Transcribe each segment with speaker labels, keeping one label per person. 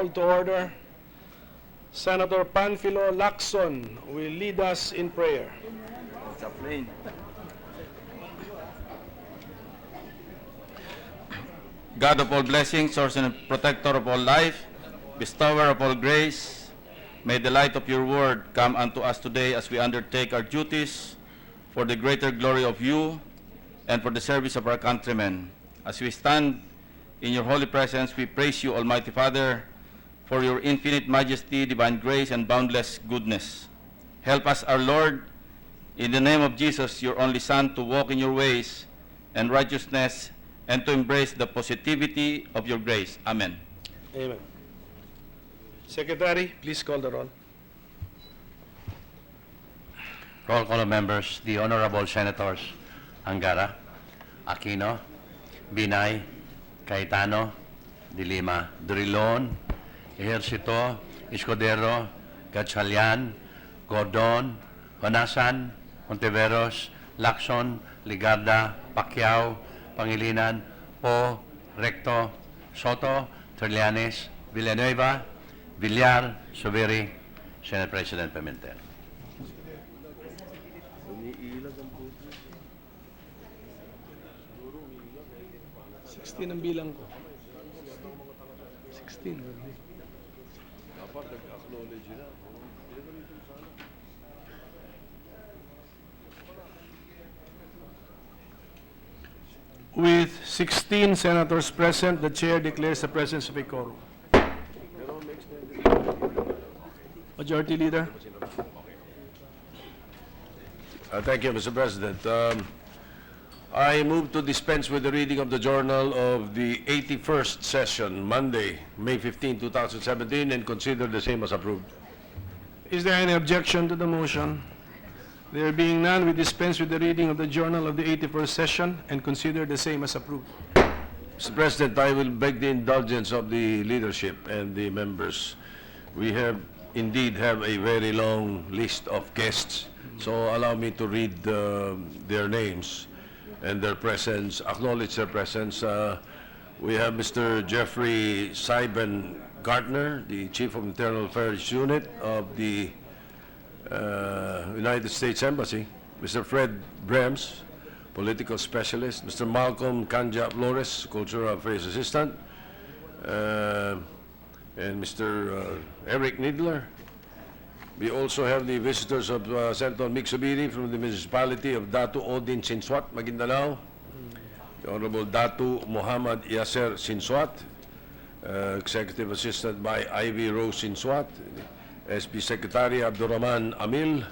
Speaker 1: called to order. Senator Panfilo Lacson will lead us in prayer.
Speaker 2: It's a plane. God of all blessings, source and protector of all life, bestower of all grace, may the light of your word come unto us today as we undertake our duties for the greater glory of you and for the service of our countrymen. As we stand in your holy presence, we praise you, Almighty Father, for your infinite majesty, divine grace, and boundless goodness. Help us, our Lord, in the name of Jesus, your only Son, to walk in your ways and righteousness and to embrace the positivity of your grace. Amen.
Speaker 1: Amen. Secretary, please call the roll.
Speaker 3: Roll call of members, the Honorable Senators Angara, Aquino, Binay, Cayetano, De Lima, Drilon, Ejercito, Escudero, Gatchalian, Gordon, Honasan, Ontiveros, Lacson, Ligarda, Pacquiao, Pangilinan, Po, Recto, Soto, Trillanes, Villanueva, Villar, Subiri, Senate President Pimentel.
Speaker 1: Sixteen ang bilang ko. 16. With 16 senators present, the chair declares the presence of a quorum. Majority Leader.
Speaker 4: Thank you, Mr. President. I move to dispense with the reading of the journal of the 81st session, Monday, May 15, 2017, and consider the same as approved.
Speaker 1: Is there any objection to the motion? There being none, we dispense with the reading of the journal of the 81st session and consider the same as approved.
Speaker 4: Mr. President, I will beg the indulgence of the leadership and the members. We have indeed have a very long list of guests, so allow me to read their names and their presence, acknowledge their presence. We have Mr. Jeffrey Seiben Gardner, the Chief of Internal Affairs Unit of the United States Embassy, Mr. Fred Brems, Political Specialist, Mr. Malcolm Kanja Flores, Cultural Affairs Assistant, and Mr. Eric Nidler. We also have the visitors of Senator Mixubiri from the municipality of Datu Odin Sinswat, Maguindanao, the Honorable Datu Muhammad Yasser Sinswat, Executive Assistant by Ivy Rose Sinswat, SB Secretary Abdurrahman Amil,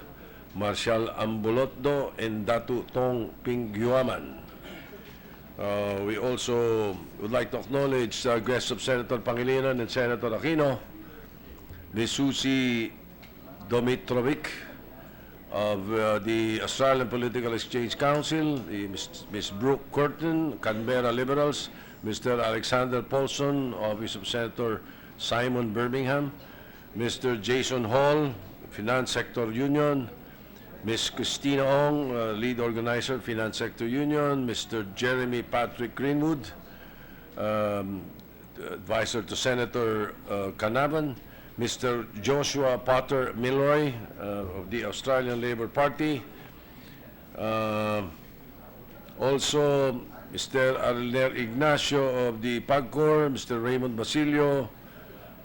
Speaker 4: Marshal Ambulotdo, and Datu Tong Pingguaman. We also would like to acknowledge guests of Senator Pangilinan and Senator Aquino, Ms. Susie Domitrovic of the Australian Political Exchange Council, Ms. Brooke Curtin, Canberra Liberals, Mr. Alexander Paulson, Office of Senator Simon Birmingham, Mr. Jason Hall, Finance Sector Union, Ms. Christina Ong, Lead Organizer, Finance Sector Union, Mr. Jeremy Patrick Greenwood, Advisor to Senator Canavan, Mr. Joshua Potter Milroy of the Australian Labour Party, also Mr. Arler Ignacio of the PAGCOR, Mr. Raymond Basilio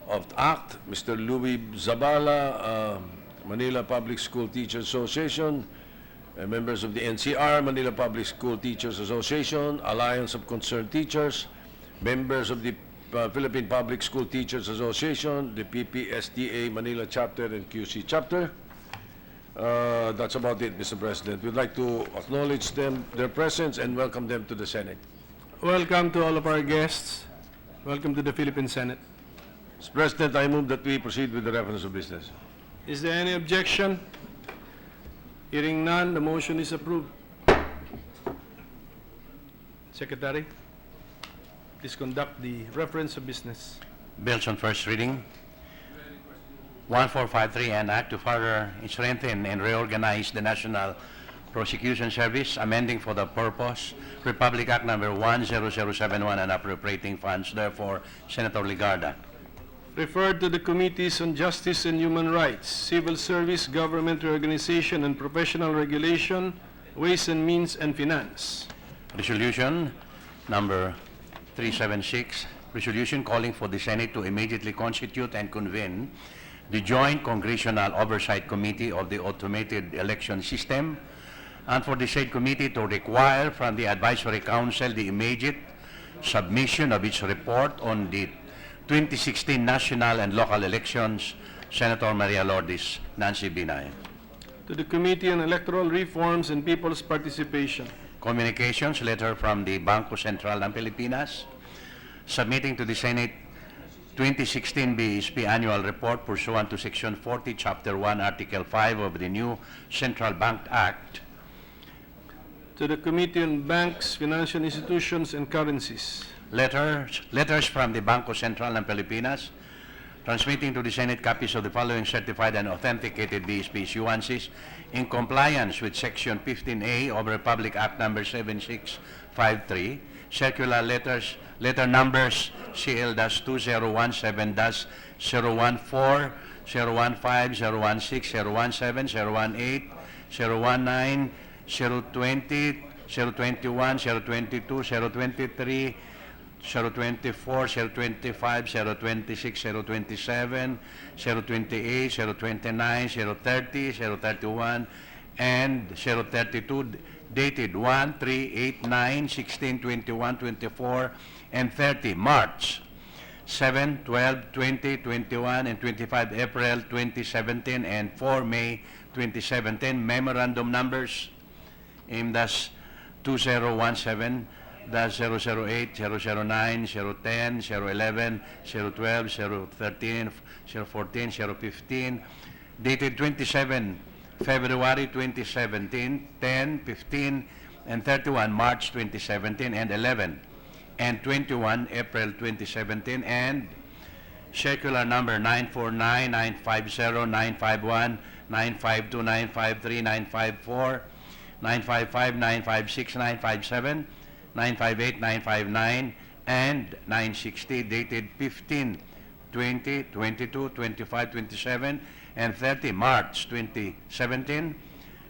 Speaker 4: of ACT, Mr. Louis Zabala, Manila Public School Teachers Association, members of the NCR, Manila Public School Teachers Association, Alliance of Concerned Teachers, members of the Philippine Public School Teachers Association, the PPSDA Manila Chapter and QC Chapter. That's about it, Mr. President. We'd like to acknowledge them, their presence, and welcome them to the Senate.
Speaker 1: Welcome to all of our guests. Welcome to the Philippine Senate.
Speaker 4: Mr. President, I move that we proceed with the reference of business.
Speaker 1: Is there any objection? Hearing none, the motion is approved. Secretary, please conduct the reference of business.
Speaker 3: Bills on first reading. 1453, an act to further strengthen and reorganize the National Prosecution Service, amending for the purpose Republic Act number 10071 and appropriating funds. Therefore, Senator Ligarda.
Speaker 1: referred to the Committees on Justice and Human Rights, Civil Service, Government Reorganization and Professional Regulation, Ways and Means and Finance.
Speaker 3: Resolution number 376, resolution calling for the Senate to immediately constitute and convene the Joint Congressional Oversight Committee of the Automated Election System, and for the said committee to require from the Advisory Council the immediate submission of its report on the 2016 national and local elections. Senator Maria Lourdes Nancy Binay.
Speaker 1: To the Committee on Electoral Reforms and People's Participation.
Speaker 3: Communications, letter from the Bangko Sentral ng Pilipinas, submitting to the Senate 2016 BSP Annual Report pursuant to Section 40, Chapter 1, Article 5 of the new Central Bank Act.
Speaker 1: To the Committee on Banks, Financial Institutions and Currencies.
Speaker 3: Letters from the Bangko Sentral ng Pilipinas, transmitting to the Senate copies of the following certified and authenticated BSP issuances in compliance with Section 15A of Republic Act Number 7653, circular letter numbers CL-2017-014, 015, 016, 017, 018, 019, 020, 021, 022, 023, 024, 025, 026, 027, 028, 029, 030, 031, and 032, dated 1, 3, 8, 9, 16, 21, 24, and 30, March 7, 12, 20, 21, and 25 April 2017, and 4 May 2017, memorandum numbers M-2017, 008, 009, 010, 011, 012, 013, 014, 015, dated 27 February 2017, 10, 15, and 31 March 2017, and 11 and 21 April 2017, and circular number 949, 950, 951, 952, 953, 954, 955, 956, 957, 958, 959, and 960, dated 15, 20, 22, 25, 27, and 30 March 2017,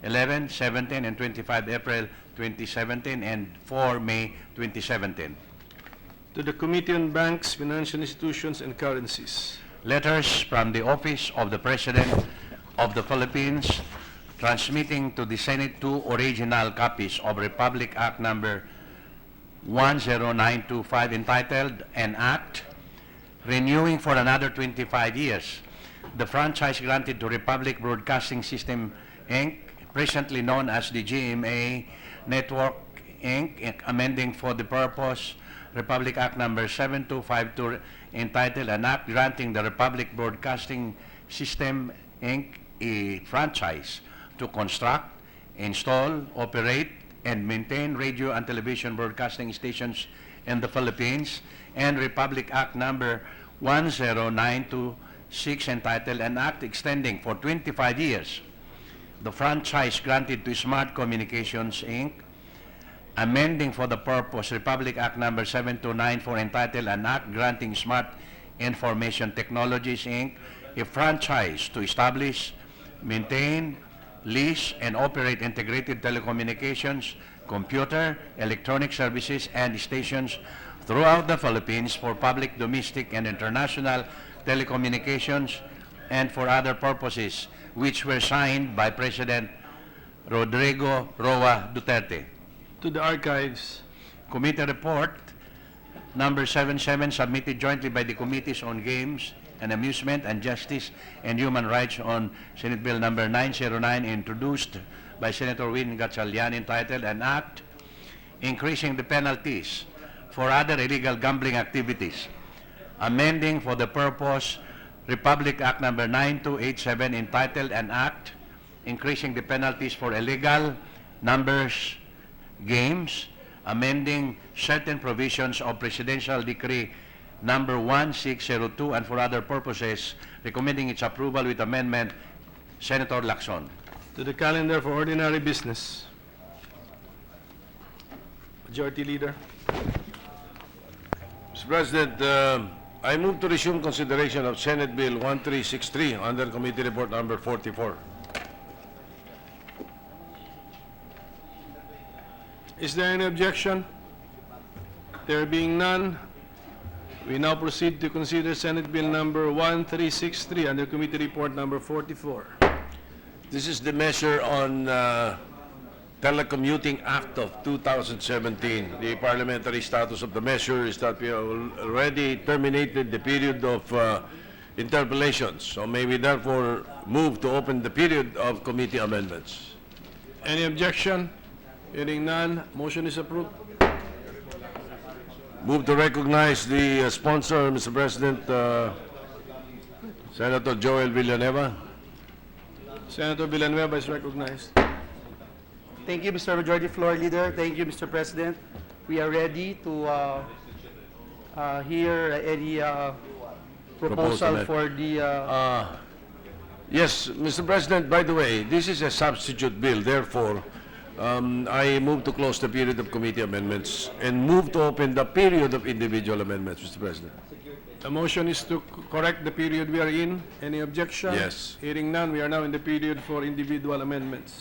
Speaker 3: 11, 17, and 25 April 2017, and 4 May 2017.
Speaker 1: To the Committee on Banks, Financial Institutions and Currencies.
Speaker 3: Letters from the Office of the President of the Philippines, transmitting to the Senate two original copies of Republic Act Number 10925, entitled An Act Renewing for Another 25 Years the franchise granted to Republic Broadcasting System, Inc., presently known as the GMA Network, Inc., amending for the purpose Republic Act Number 7252, entitled An Act Granting the Republic Broadcasting System, Inc., a franchise to construct, install, operate, and maintain radio and television broadcasting stations in the Philippines, and Republic Act Number 10926, entitled An Act Extending for 25 years the franchise granted to Smart Communications, Inc., amending for the purpose Republic Act Number 7294, entitled An Act Granting Smart Information Technologies, Inc., a franchise to establish, maintain, lease, and operate integrated telecommunications, computer, electronic services, and stations throughout the Philippines for public, domestic, and international telecommunications and for other purposes, which were signed by President Rodrigo Roa Duterte.
Speaker 1: To the Archives.
Speaker 3: Committee report number 77, submitted jointly by the Committees on Games and Amusement and Justice and Human Rights on Senate Bill number 909, introduced by Senator Win Gatchalian, entitled An Act Increasing the Penalties for Other Illegal Gambling Activities, amending for the purpose Republic Act number 9287, entitled An Act Increasing the Penalties for Illegal Numbers Games, amending certain provisions of Presidential Decree number 1602, and for other purposes, recommending its approval with amendment. Senator Lacson.
Speaker 1: To the calendar for ordinary business. Majority Leader.
Speaker 4: Mr. President, I move to resume consideration of Senate Bill 1363 under Committee Report Number 44.
Speaker 1: Is there any objection? There being none, we now proceed to consider Senate Bill number 1363 under Committee Report number 44.
Speaker 4: This is the measure on Telecommuting Act of 2017. The parliamentary status of the measure is that we have already terminated the period of interpellations. So may we therefore move to open the period of committee amendments.
Speaker 1: Any objection? Hearing none, motion is approved.
Speaker 4: Move to recognize the sponsor, Mr. President, Senator Joel Villanueva.
Speaker 1: Senator Villanueva is recognized.
Speaker 5: Thank you, Mr. Majority Floor Leader. Thank you, Mr. President. We are ready to hear any proposal for the...
Speaker 4: Yes, Mr. President, by the way, this is a substitute bill. Therefore, I move to close the period of committee amendments and move to open the period of individual amendments, Mr. President.
Speaker 1: The motion is to correct the period we are in. Any objection?
Speaker 4: Yes.
Speaker 1: Hearing none, we are now in the period for individual amendments.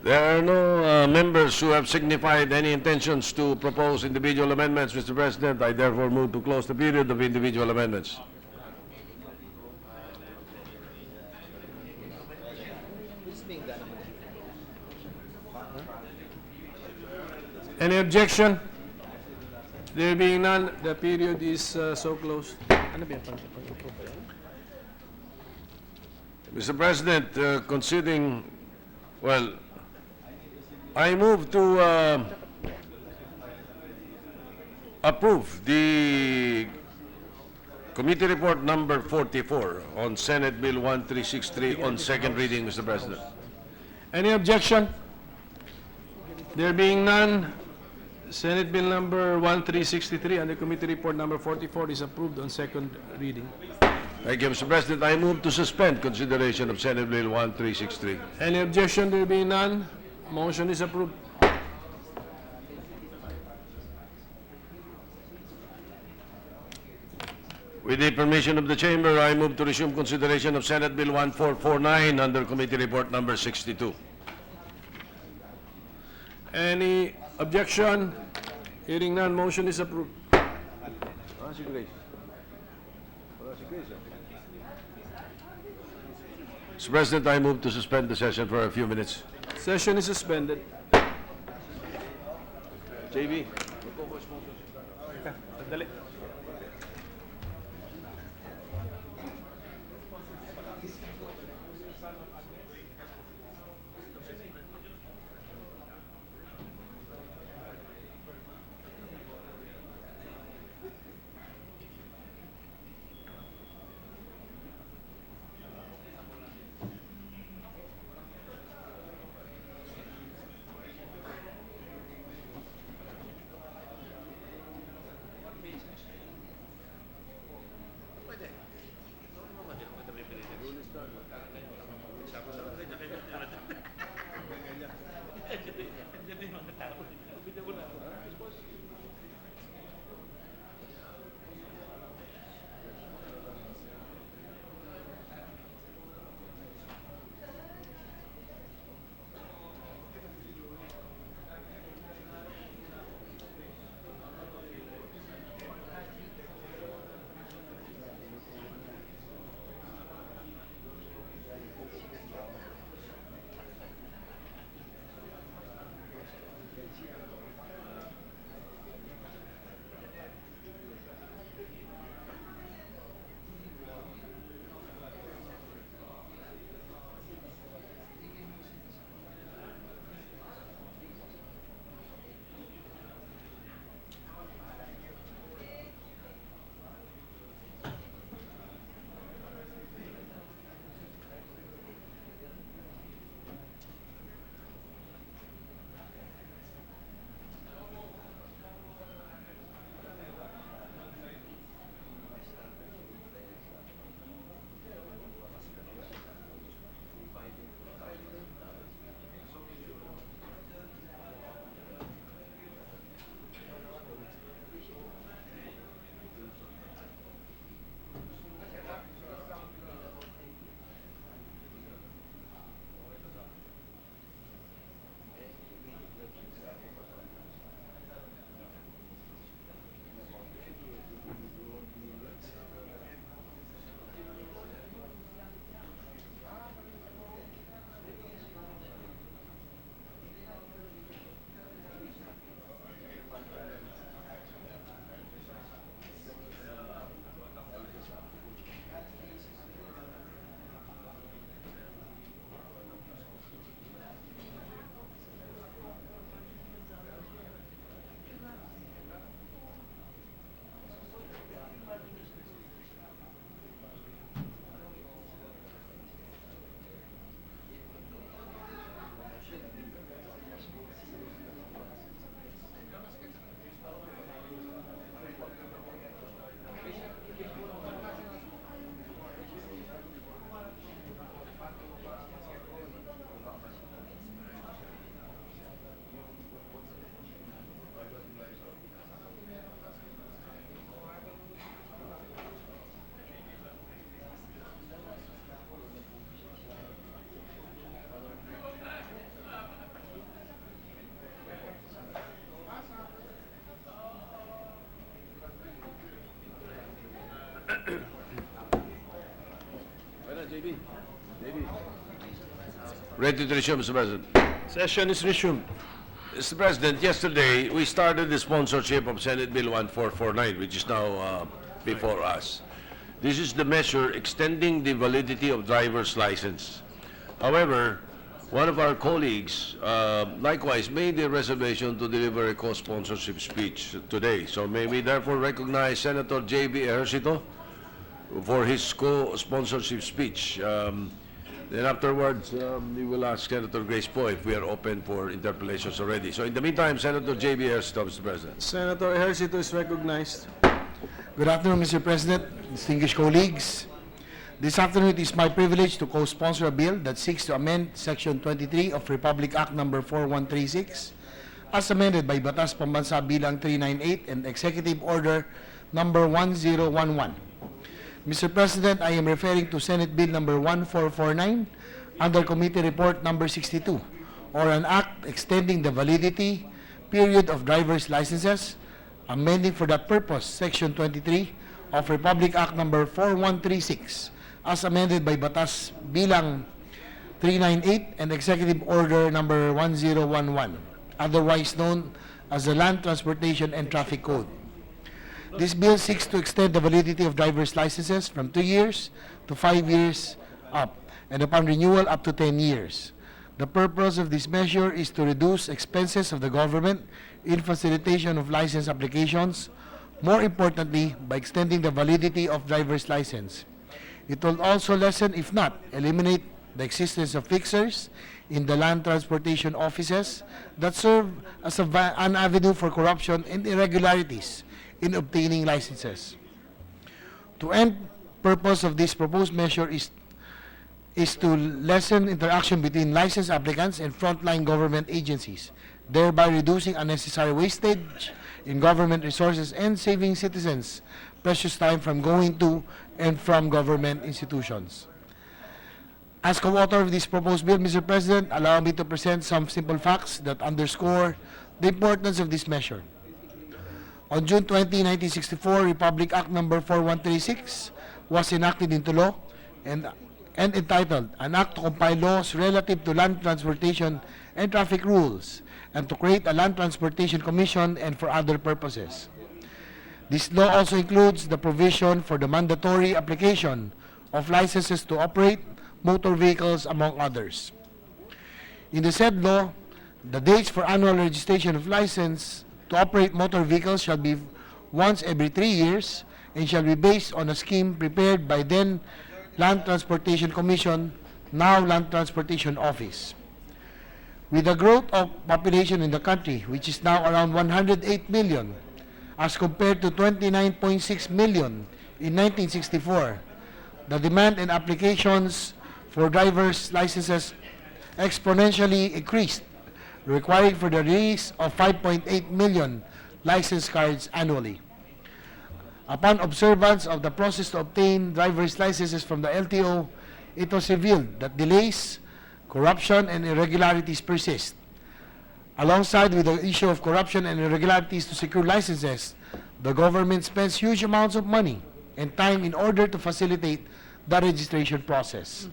Speaker 4: There are no members who have signified any intentions to propose individual amendments, Mr. President. I therefore move to close the period of individual amendments.
Speaker 1: Any objection? There being none, the period is so closed.
Speaker 4: Mr. President, considering, well, I move to approve the Committee Report Number 44 on Senate Bill 1363 on second reading, Mr. President.
Speaker 1: Any objection? There being none, Senate Bill number 1363 under Committee Report number 44 is approved on second reading.
Speaker 4: Thank you, Mr. President. I move to suspend consideration of Senate Bill 1363.
Speaker 1: Any objection? There being none, motion is approved.
Speaker 4: With the permission of the Chamber, I move to resume consideration of Senate Bill 1449 under Committee Report number 62.
Speaker 1: Any objection? Hearing none, motion is approved.
Speaker 4: Mr. President, I move to suspend the session for a few minutes.
Speaker 1: Session is suspended.
Speaker 4: JB. Ready to resume, Mr. President.
Speaker 1: Session is resumed.
Speaker 4: Mr. President, yesterday, we started the sponsorship of Senate Bill 1449, which is now before us. This is the measure extending the validity of driver's license. However, one of our colleagues likewise made a reservation to deliver a co-sponsorship speech today. So may we therefore recognize Senator J.B. Ejercito for his co-sponsorship speech. Then afterwards, we will ask Senator Grace Poe if we are open for interpellations already. So in the meantime, Senator J.B. Ejercito, Mr. President.
Speaker 1: Senator Ejercito is recognized.
Speaker 6: Good afternoon, Mr. President, distinguished colleagues. This afternoon, it is my privilege to co-sponsor a bill that seeks to amend Section 23 of Republic Act Number 4136 as amended by Batas Pambansa Bilang 398 and Executive Order Number 1011. Mr. President, I am referring to Senate Bill Number 1449 under Committee Report Number 62, or an act extending the validity period of driver's licenses, amending for that purpose Section 23 of Republic Act Number 4136 as amended by Batas Bilang 398 and Executive Order Number 1011, otherwise known as the Land Transportation and Traffic Code. This bill seeks to extend the validity of driver's licenses from 2 years to 5 years up, and upon renewal up to 10 years. The purpose of this measure is to reduce expenses of the government in facilitation of license applications, more importantly, by extending the validity of driver's license. It will also lessen, if not eliminate, the existence of fixers in the land transportation offices that serve as an avenue for corruption and irregularities in obtaining licenses. To end purpose of this proposed measure is to lessen interaction between licensed applicants and frontline government agencies, thereby reducing unnecessary wastage in government resources and saving citizens precious time from going to and from government institutions. As co-author of this proposed bill, Mr. President, allow me to present some simple facts that underscore the importance of this measure. On June 20, 1964, Republic Act Number 4136 was enacted into law and entitled, An Act to Compile Laws Relative to Land Transportation and Traffic Rules, and to create a Land Transportation Commission and for other purposes. This law also includes the provision for the mandatory application of licenses to operate motor vehicles, among others. In the said law, the dates for annual registration of license to operate motor vehicles shall be once every 3 years and shall be based on a scheme prepared by then Land Transportation Commission, now Land Transportation Office. With the growth of population in the country, which is now around 108 million, as compared to 29.6 million in 1964, the demand and applications for driver's licenses exponentially increased, requiring for the release of 5.8 million license cards annually. Upon observance of the process to obtain driver's licenses from the LTO, it was revealed that delays, corruption, and irregularities persist. Alongside with the issue of corruption and irregularities to secure licenses, the government spends huge amounts of money and time in order to facilitate the registration process.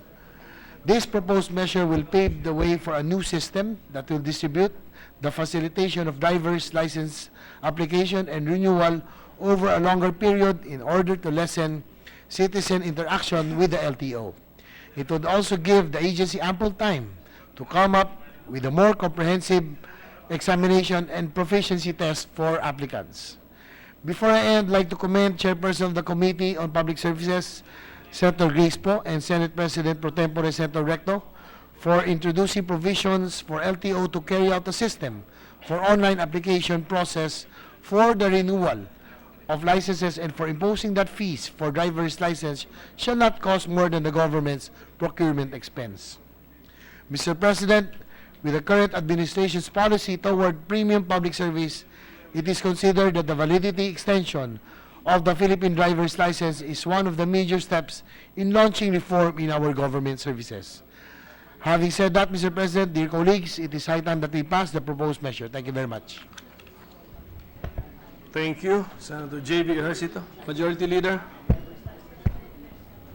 Speaker 6: This proposed measure will pave the way for a new system that will distribute the facilitation of driver's license application and renewal over a longer period in order to lessen citizen interaction with the LTO. It would also give the agency ample time to come up with a more comprehensive examination and proficiency test for applicants. Before I end, I'd like to commend Chairperson of the Committee on Public Services, Senator Grace Poe, and Senate President Pro Tempore Senator Recto for introducing provisions for LTO to carry out a system for online application process for the renewal of licenses and for imposing that fees for driver's license shall not cost more than the government's procurement expense. Mr. President, with the current administration's policy toward premium public service, it is considered that the validity extension of the Philippine driver's license is one of the major steps in launching reform in our government services. Having said that, Mr. President, dear colleagues, it is high time that we pass the proposed measure. Thank you very much.
Speaker 1: Thank you, Senator J.B. Ejercito. Majority Leader.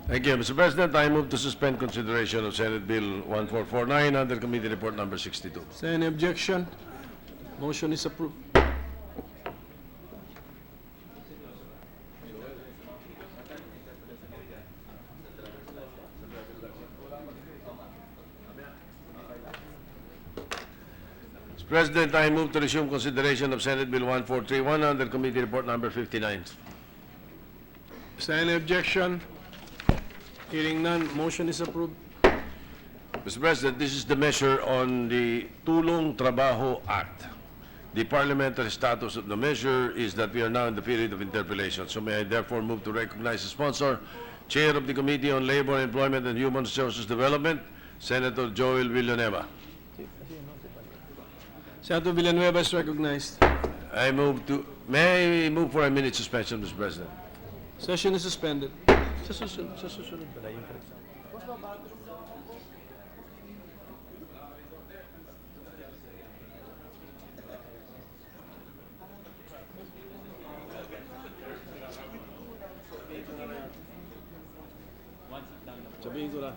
Speaker 4: Thank you, Mr. President. I move to suspend consideration of Senate Bill 1449 under Committee Report Number 62.
Speaker 1: Is there any objection? Motion is approved.
Speaker 4: Mr. President, I move to resume consideration of Senate Bill 1431 under Committee Report Number 59.
Speaker 1: Is there any objection? Hearing none, motion is approved.
Speaker 4: Mr. President, this is the measure on the Tulong Trabaho Act. The parliamentary status of the measure is that we are now in the period of interpellation. So may I therefore move to recognize the sponsor, Chair of the Committee on Labor, Employment, and Human Resources Development, Senator Joel Villanueva.
Speaker 1: Senator Villanueva is recognized.
Speaker 4: May I move for a minute suspension, Mr. President?
Speaker 1: Session is suspended. Sabihin ko na.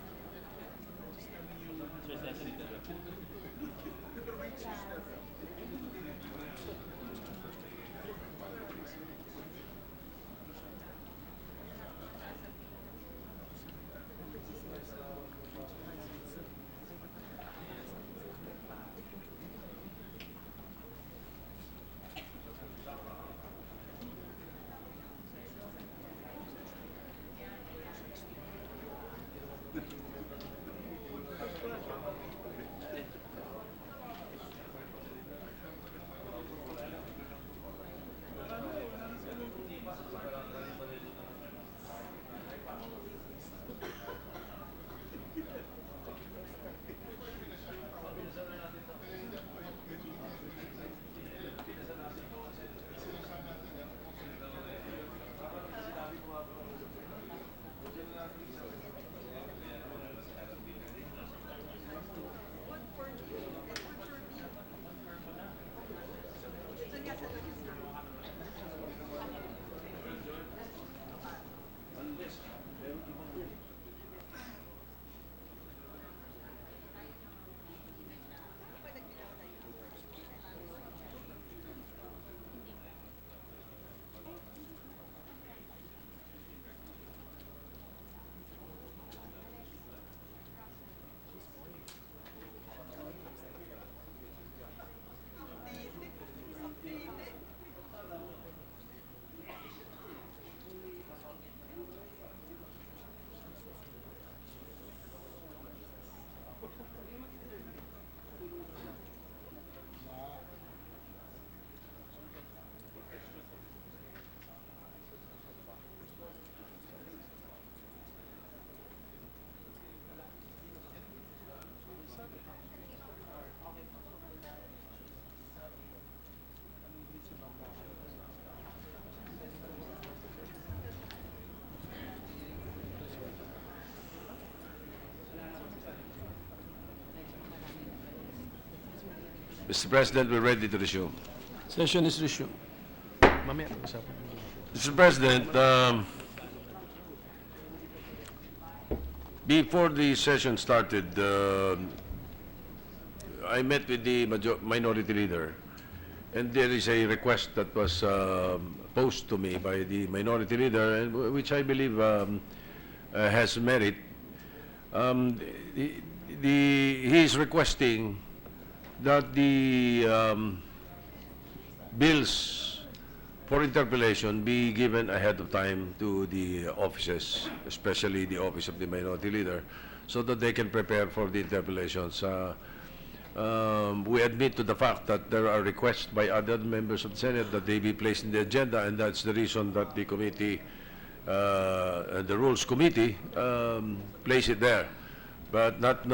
Speaker 4: Mr. President, we're ready to resume.
Speaker 1: Session is resumed. Mamaya, pag-usapan.
Speaker 4: Mr. President, before the session started, I met with the minority leader, and there is a request that was posed to me by the minority leader, and which I believe has merit. He is requesting that the bills for interpellation be given ahead of time to the offices, especially the office of the minority leader, so that they can prepare for the interpellations. We admit to the fact that there are requests by other members of the Senate that they be placed in the agenda, and that's the reason that the committee, the Rules Committee, place it there, but not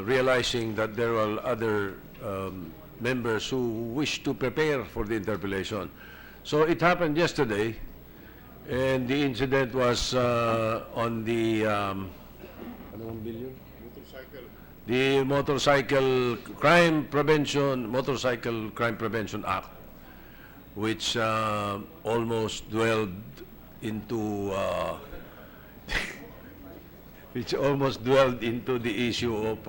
Speaker 4: realizing that there are other members who wish to prepare for the interpellation. So it happened yesterday, and the incident was on the Motorcycle Crime Prevention Act, which almost dwelled into which almost dwelled into the issue of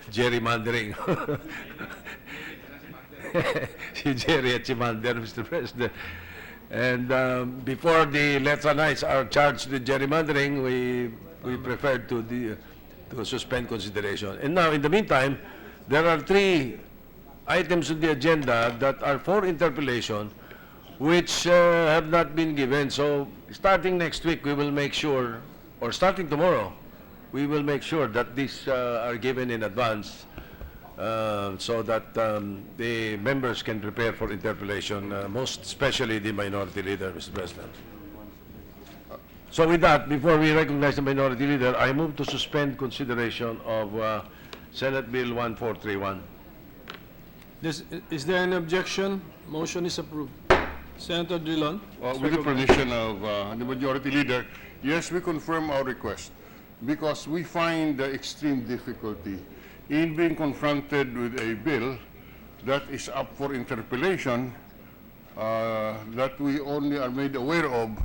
Speaker 4: gerrymandering. Si Jerry at si Mander, Mr. President. And before the Let's Nights are charged with gerrymandering, we preferred to suspend consideration. And now, in the meantime, there are 3 items on the agenda that are for interpellation, which have not been given. So, starting next week, we will make sure, or starting tomorrow, we will make sure that these are given in advance so that the members can prepare for interpellation, most especially the minority leader, Mr. President. So with that, before we recognize the minority leader, I move to suspend consideration of Senate Bill 1431.
Speaker 1: Is there an objection? Motion is approved. Senator Drilon?
Speaker 7: With the permission of the Majority Leader, yes, we confirm our request because we find the extreme difficulty in being confronted with a bill that is up for interpellation that we only are made aware of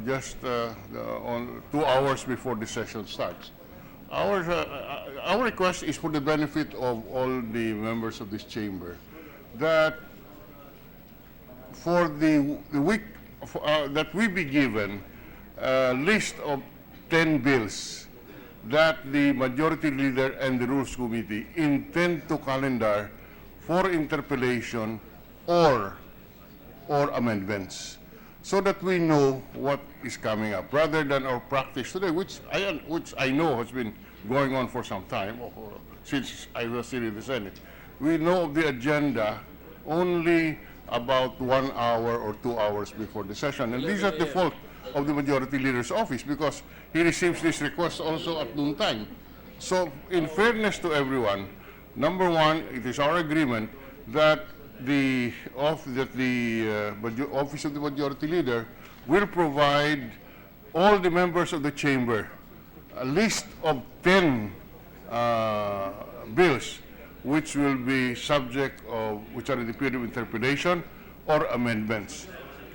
Speaker 7: just on 2 hours before the session starts. Our request is for the benefit of all the members of this chamber that for the week that we be given a list of 10 bills that the Majority Leader and the Rules Committee intend to calendar for interpellation or amendments, so that we know what is coming up, rather than our practice today, which I know has been going on for some time, since I was still in the Senate. We know of the agenda only about 1 hour or 2 hours before the session, and this is at the fault of the Majority Leader's office, because he receives this request also at noon time. So, in fairness to everyone, number one, it is our agreement that the office of the Majority Leader will provide all the members of the chamber a list of 10 bills which will be subject of, which are in the period of interpretation or amendments.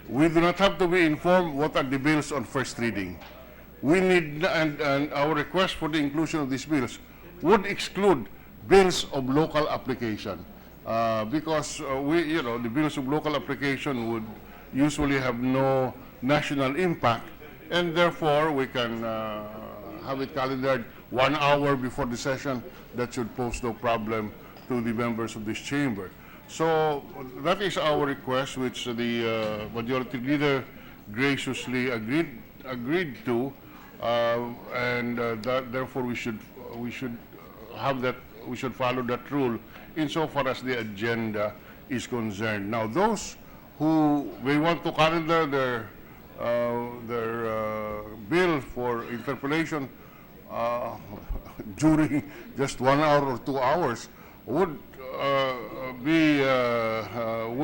Speaker 7: We do not have to be informed what are the bills on first reading. We need, and our request for the inclusion of these bills would exclude bills of local application, because the bills of local application would usually have no national impact, and therefore we can have it calendared 1 hour before the session. That should pose no problem to the members of this chamber. So that is our request, which the Majority Leader graciously agreed to, and that therefore we should have that. We should follow that rule insofar as the agenda is concerned. Now, those who may want to calendar their bill for interpellation during just 1 hour or 2 hours would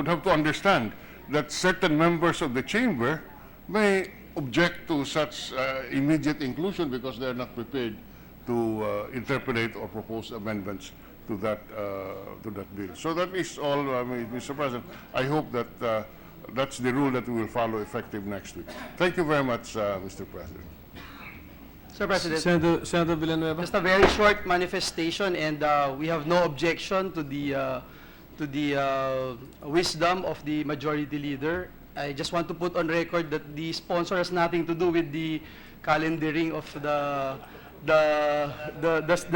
Speaker 7: have to understand that certain members of the chamber may object to such immediate inclusion because they are not prepared to interpolate or propose amendments to that bill. So that is all, Mr. President. I hope that that's the rule that we will follow effective next week. Thank you very much, Mr. President.
Speaker 5: Sir President,
Speaker 1: Senator Villanueva?
Speaker 5: just a very short manifestation, and we have no objection to the wisdom of the Majority Leader. I just want to put on record that the sponsor has nothing to do with the calendaring of the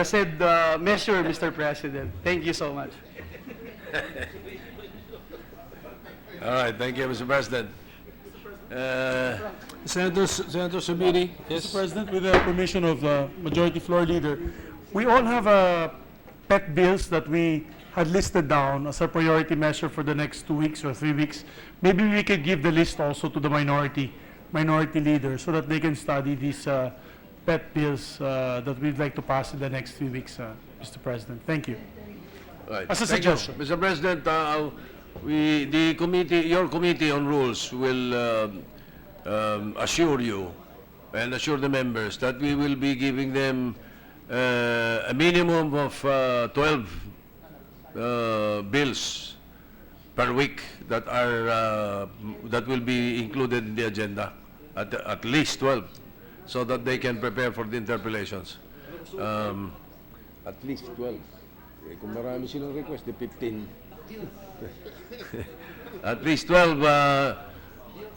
Speaker 5: said measure, Mr. President. Thank you so much.
Speaker 4: All right, thank you, Mr. President.
Speaker 1: Senator Subiri? Yes.
Speaker 8: Mr. President, with the permission of the Majority Floor Leader, we all have pet bills that we had listed down as a priority measure for the next 2 weeks or 3 weeks. Maybe we could give the list also to the minority leader so that they can study these pet bills that we'd like to pass in the next 3 weeks, Mr. President. Thank you.
Speaker 4: Right.
Speaker 8: As a
Speaker 4: Thank you.
Speaker 8: suggestion.
Speaker 4: Mr. President, your committee on rules will assure you and assure the members that we will be giving them a minimum of 12 bills per week that will be included in the agenda, at least 12. so that they can prepare for the interpellations. At least 12. Eh, kung marami silang request, di 15. At least 12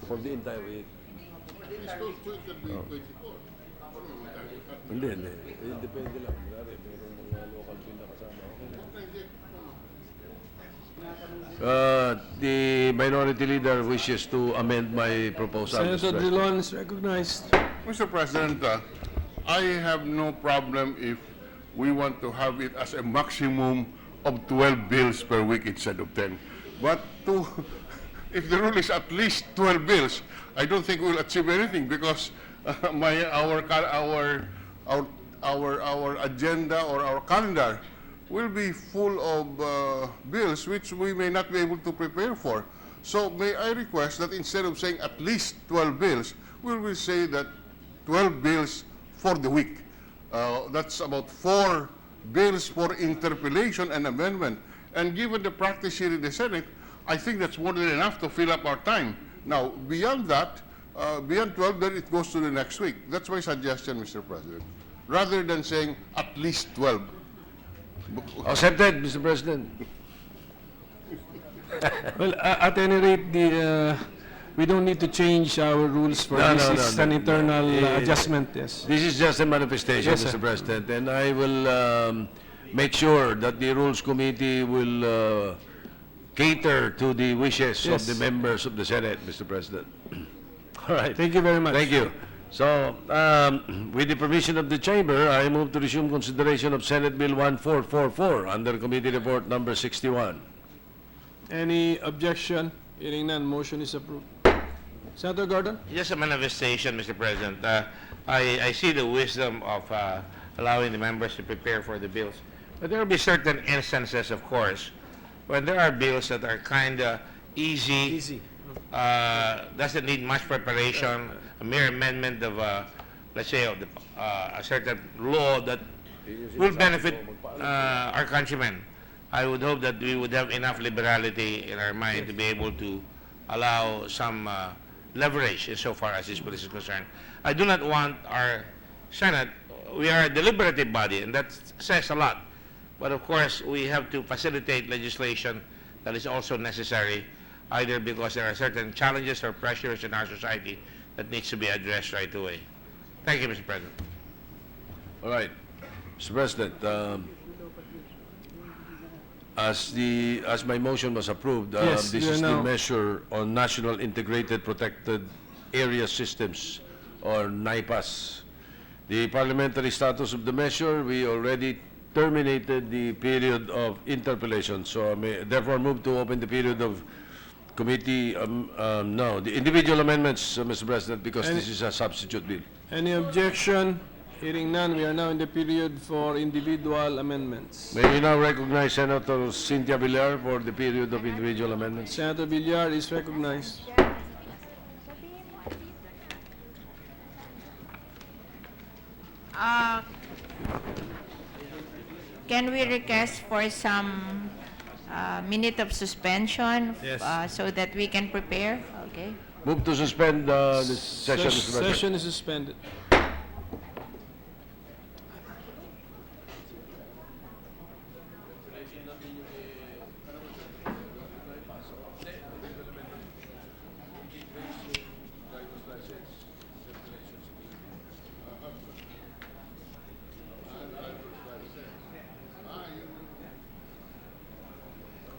Speaker 4: for the entire week. Hindi. Depende lang. Mayroong mga local pin na kasama. The minority leader wishes to amend my proposal. Mr.
Speaker 1: Senator
Speaker 4: President.
Speaker 1: Drilon is recognized.
Speaker 7: Mr. President, I have no problem if we want to have it as a maximum of 12 bills per week instead of 10. But if the rule is at least 12 bills, I don't think we'll achieve anything because our agenda or our calendar will be full of bills which we may not be able to prepare for. So may I request that instead of saying at least 12 bills, we will say that 12 bills for the week. That's about 4 bills for interpellation and amendment. And given the practice here in the Senate, I think that's more than enough to fill up our time. Now, beyond that, beyond 12, then it goes to the next week. That's my suggestion, Mr. President. Rather than saying at least 12.
Speaker 4: Accepted, Mr. President.
Speaker 1: Well, at any rate, we don't need to change our rules for
Speaker 4: No,
Speaker 1: this.
Speaker 4: no,
Speaker 1: It's
Speaker 4: no,
Speaker 1: an
Speaker 4: no.
Speaker 1: internal
Speaker 4: Eh,
Speaker 1: adjustment, yes.
Speaker 4: This is just a manifestation,
Speaker 1: Yes, sir.
Speaker 4: Mr. President, and I will make sure that the Rules Committee will cater to the wishes of
Speaker 1: Yes.
Speaker 4: the members of the Senate, Mr. President. All right.
Speaker 1: Thank you very much.
Speaker 4: Thank you. So, with the permission of the Chamber, I move to resume consideration of Senate Bill 1444 under Committee Report Number 61.
Speaker 1: Any objection? Hearing none, motion is approved. Senator Gordon?
Speaker 9: Just a manifestation, Mr. President. I see the wisdom of allowing the members to prepare for the bills. But there will be certain instances, of course, when there are bills that are kind of easy, doesn't need much preparation, a mere amendment of, let's say, of a certain law that will benefit our countrymen. I would hope that we would have enough liberality in our mind to be able to allow some leverage insofar as this bill is concerned. I do not want our Senate, we are a deliberative body, and that says a lot. But of course, we have to facilitate legislation that is also necessary, either because there are certain challenges or pressures in our society that needs to be addressed right away. Thank you, Mr. President.
Speaker 4: All right. Mr. President, as my motion was approved,
Speaker 1: Yes,
Speaker 4: this
Speaker 1: you are
Speaker 4: is the
Speaker 1: now-
Speaker 4: measure on National Integrated Protected Area Systems, or NIPAS. The parliamentary status of the measure, we already terminated the period of interpellation, so I may therefore move to open the period of committee, no, the individual amendments, Mr. President, because this is a substitute bill.
Speaker 1: Any objection? Hearing none, we are now in the period for individual amendments.
Speaker 4: May we now recognize Senator Cynthia Villar for the period of individual amendments.
Speaker 1: Senator Villar is recognized.
Speaker 10: Can we request for some minute of suspension?
Speaker 1: Yes.
Speaker 10: So that we can prepare? Okay.
Speaker 4: Move to suspend this session, Mr. President.
Speaker 1: Session is suspended.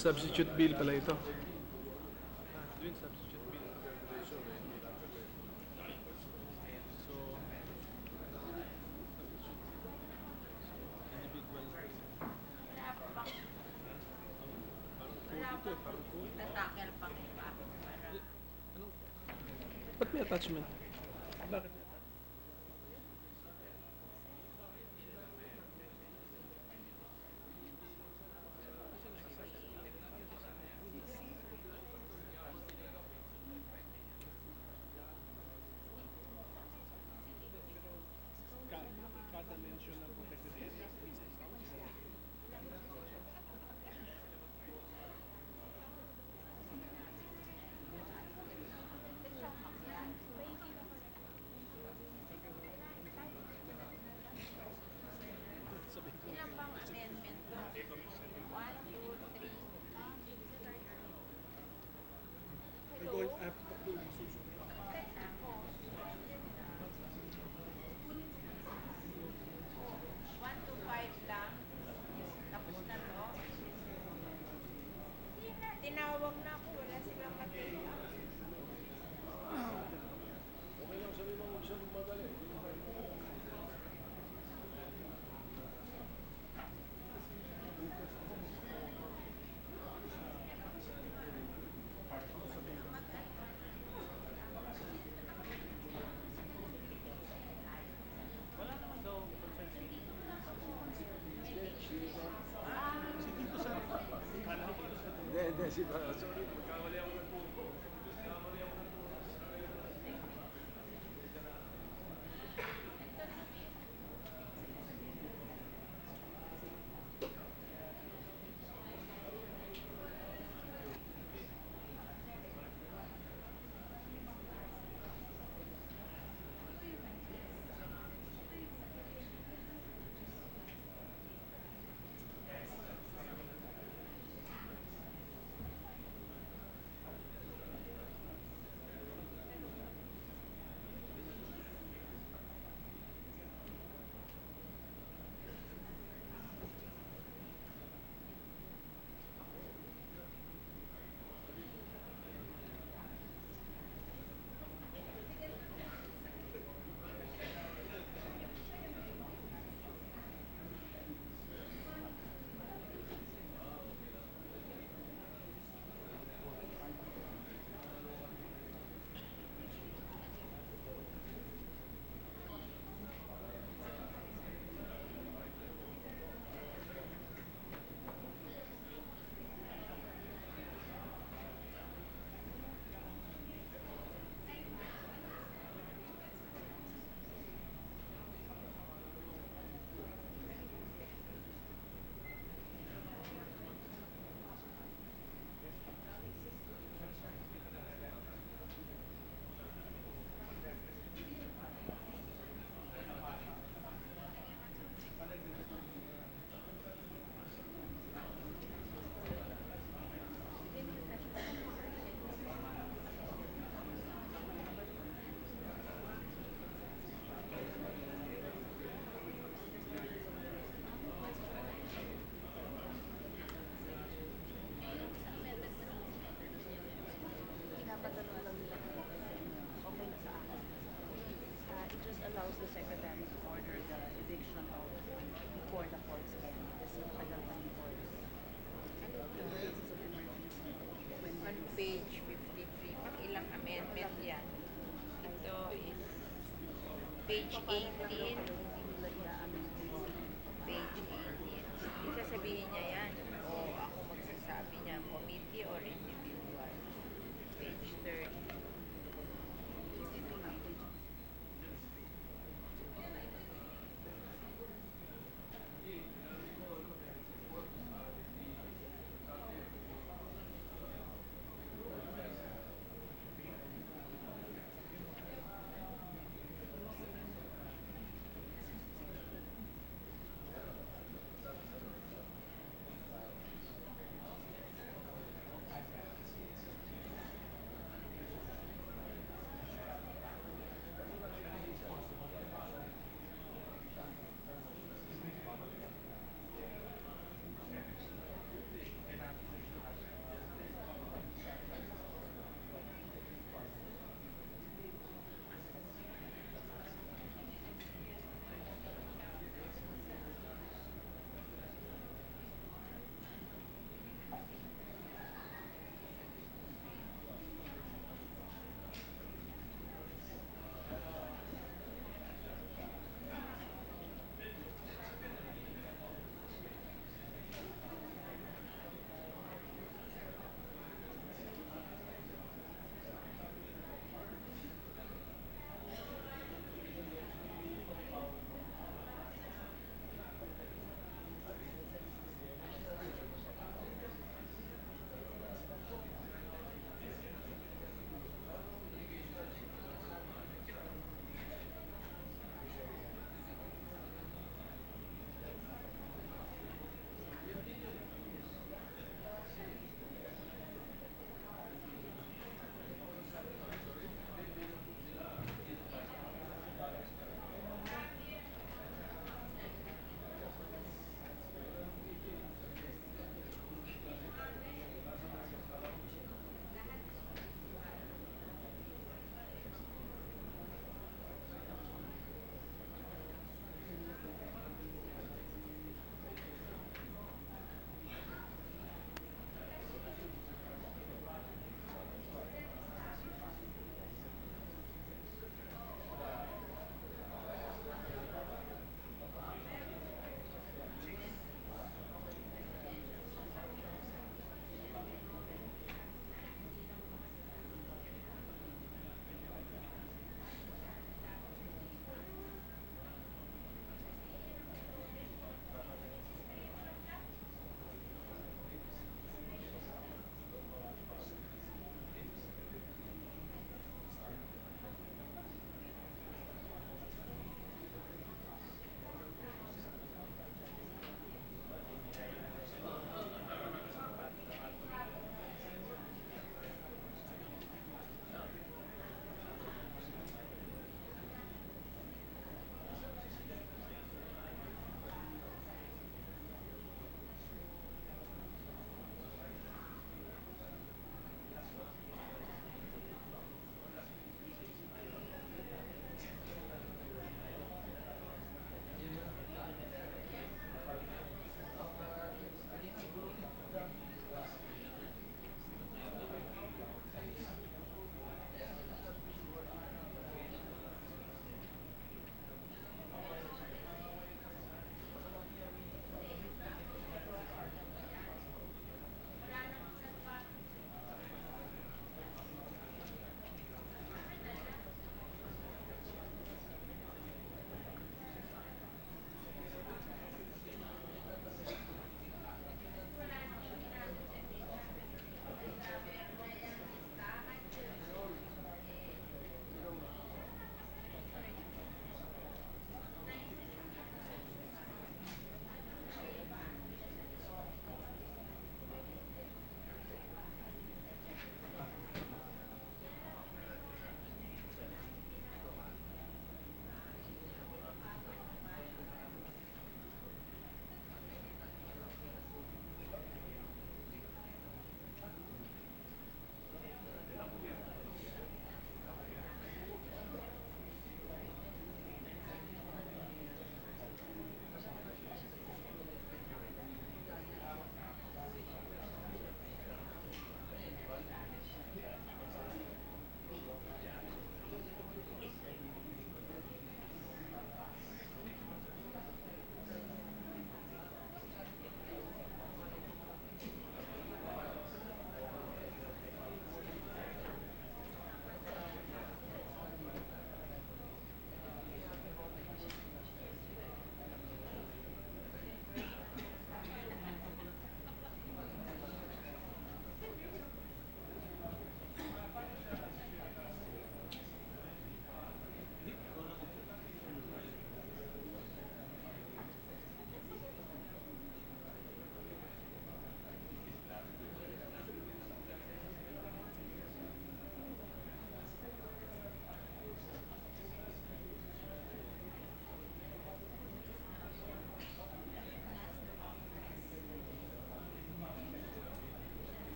Speaker 1: Substitute bill pala ito. Ba't may attachment? Bakit?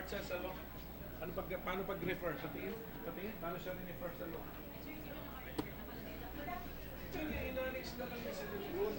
Speaker 1: siya sa law? Paano pag-refer? Patingin? Paano siya rin-refer sa law? Inalis na lang sa June.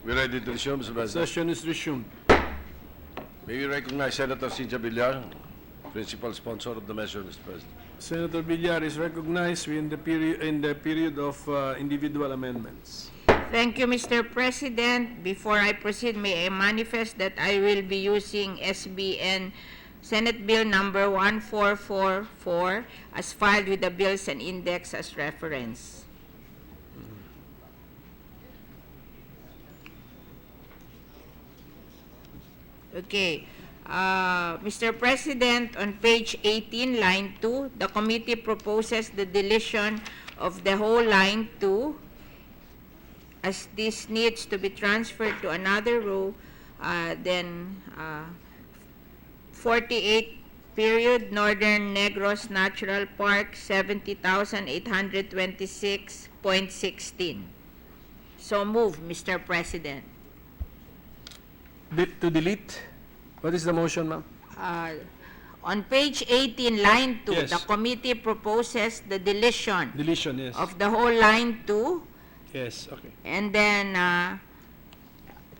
Speaker 4: We're ready to resume, Mr. President.
Speaker 1: Session is resumed.
Speaker 4: May we recognize Senator Cynthia Villar, principal sponsor of the measure, Mr. President.
Speaker 1: Senator Villar is recognized in the period of individual amendments.
Speaker 10: Thank you, Mr. President. Before I proceed, may I manifest that I will be using SBN Senate Bill number 1444 as filed with the bills and index as reference. Okay. Mr. President, on page 18, line 2, the committee proposes the deletion of the whole line 2 as this needs to be transferred to another row, then 48 period Northern Negros Natural Park 70,826.16. So move, Mr. President.
Speaker 1: To delete? What is the motion, ma'am?
Speaker 10: On page 18, line 2,
Speaker 1: Yes.
Speaker 10: the committee proposes the deletion
Speaker 1: Deletion, yes.
Speaker 10: of the whole line 2
Speaker 1: Yes, okay.
Speaker 10: and then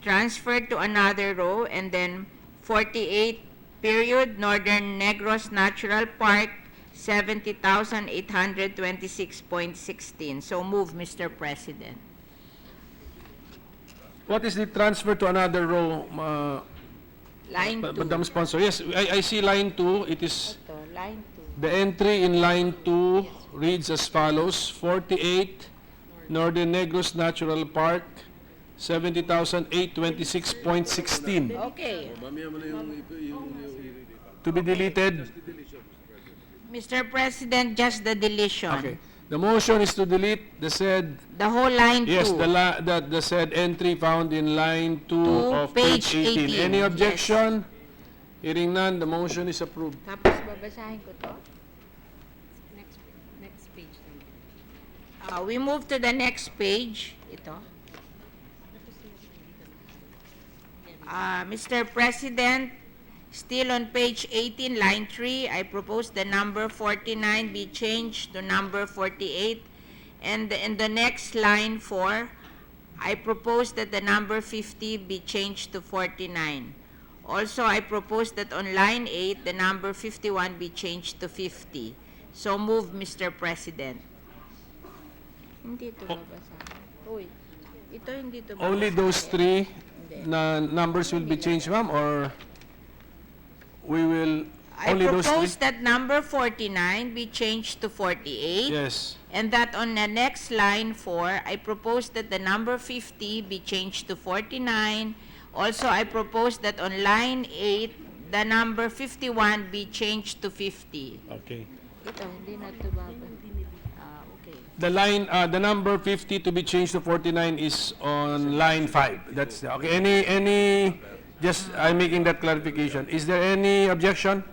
Speaker 10: transferred to another row, and then 48 period Northern Negros Natural Park 70,826.16. So move, Mr. President.
Speaker 1: What is the transfer to another row,
Speaker 10: Line 2.
Speaker 1: Madam Sponsor? Yes, I see line 2. It is,
Speaker 10: Ito, line 2.
Speaker 1: the entry in line 2 reads as follows: 48 Northern Negros Natural Park, 70,826.16.
Speaker 10: Okay.
Speaker 1: To be deleted?
Speaker 10: Mr. President, just the deletion.
Speaker 1: Okay. The motion is to delete the said,
Speaker 10: The whole line 2.
Speaker 1: yes, the said entry found in line 2 of
Speaker 10: page
Speaker 1: page 18.
Speaker 10: 18.
Speaker 1: Any
Speaker 10: Yes.
Speaker 1: objection? Hearing none, the motion is approved.
Speaker 10: Tapos babasahin ko to.
Speaker 11: Next page.
Speaker 10: We move to the next page. Ito. Mr. President, still on page 18, line 3, I propose the number 49 be changed to number 48. And in the next line 4, I propose that the number 50 be changed to 49. Also, I propose that on line 8, the number 51 be changed to 50. So move, Mr. President. Hindi ito babasahin. Uy, ito hindi ito babasahin.
Speaker 1: Only those three na numbers will be changed, ma'am, or we will,
Speaker 10: I
Speaker 1: only those three?
Speaker 10: propose that number 49 be changed to 48.
Speaker 1: Yes.
Speaker 10: And that on the next line 4, I propose that the number 50 be changed to 49. Also, I propose that on line 8, the number 51 be changed to 50.
Speaker 1: Okay.
Speaker 10: Ito, hindi na ito babasahin. Okay.
Speaker 1: The line, the number 50 to be changed to 49 is on line 5. That's, okay. Any, just, I'm making that clarification. Is there any objection?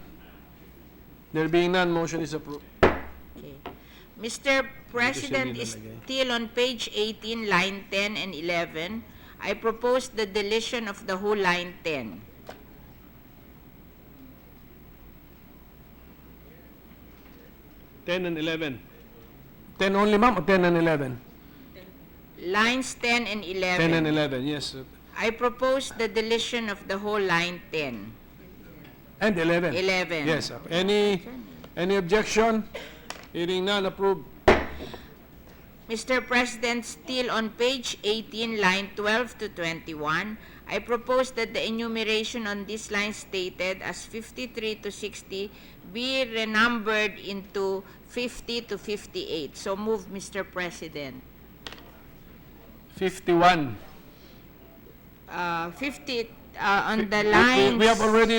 Speaker 1: There being none, motion is approved.
Speaker 10: Okay. Mr. President, is still on page 18, line 10 and 11. I propose the deletion of the whole line 10.
Speaker 1: Ten and 11. 10 only, ma'am, or 10 and 11?
Speaker 10: Lines 10 and 11.
Speaker 1: 10 and 11, yes.
Speaker 10: I propose the deletion of the whole line 10.
Speaker 1: And 11?
Speaker 10: 11.
Speaker 1: Yes. Any objection? Hearing none, approved.
Speaker 10: Mr. President, still on page 18, line 12 to 21, I propose that the enumeration on this line stated as 53 to 60 be renumbered into 50 to 58. So move, Mr. President.
Speaker 1: 51.
Speaker 10: 50 on the lines.
Speaker 1: We have already,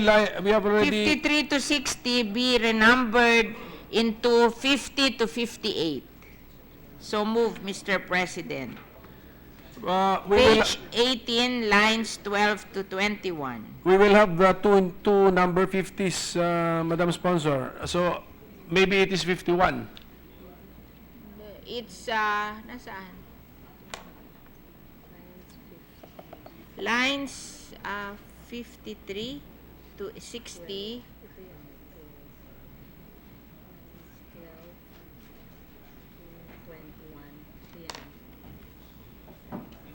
Speaker 10: 53 to 60 be renumbered into 50 to 58. So move, Mr. President.
Speaker 1: we will,
Speaker 10: Page 18, lines 12 to 21.
Speaker 1: we will have the two number 50s, Madam Sponsor. So, maybe it is 51.
Speaker 10: It's, nasaan? Lines 53 to 60.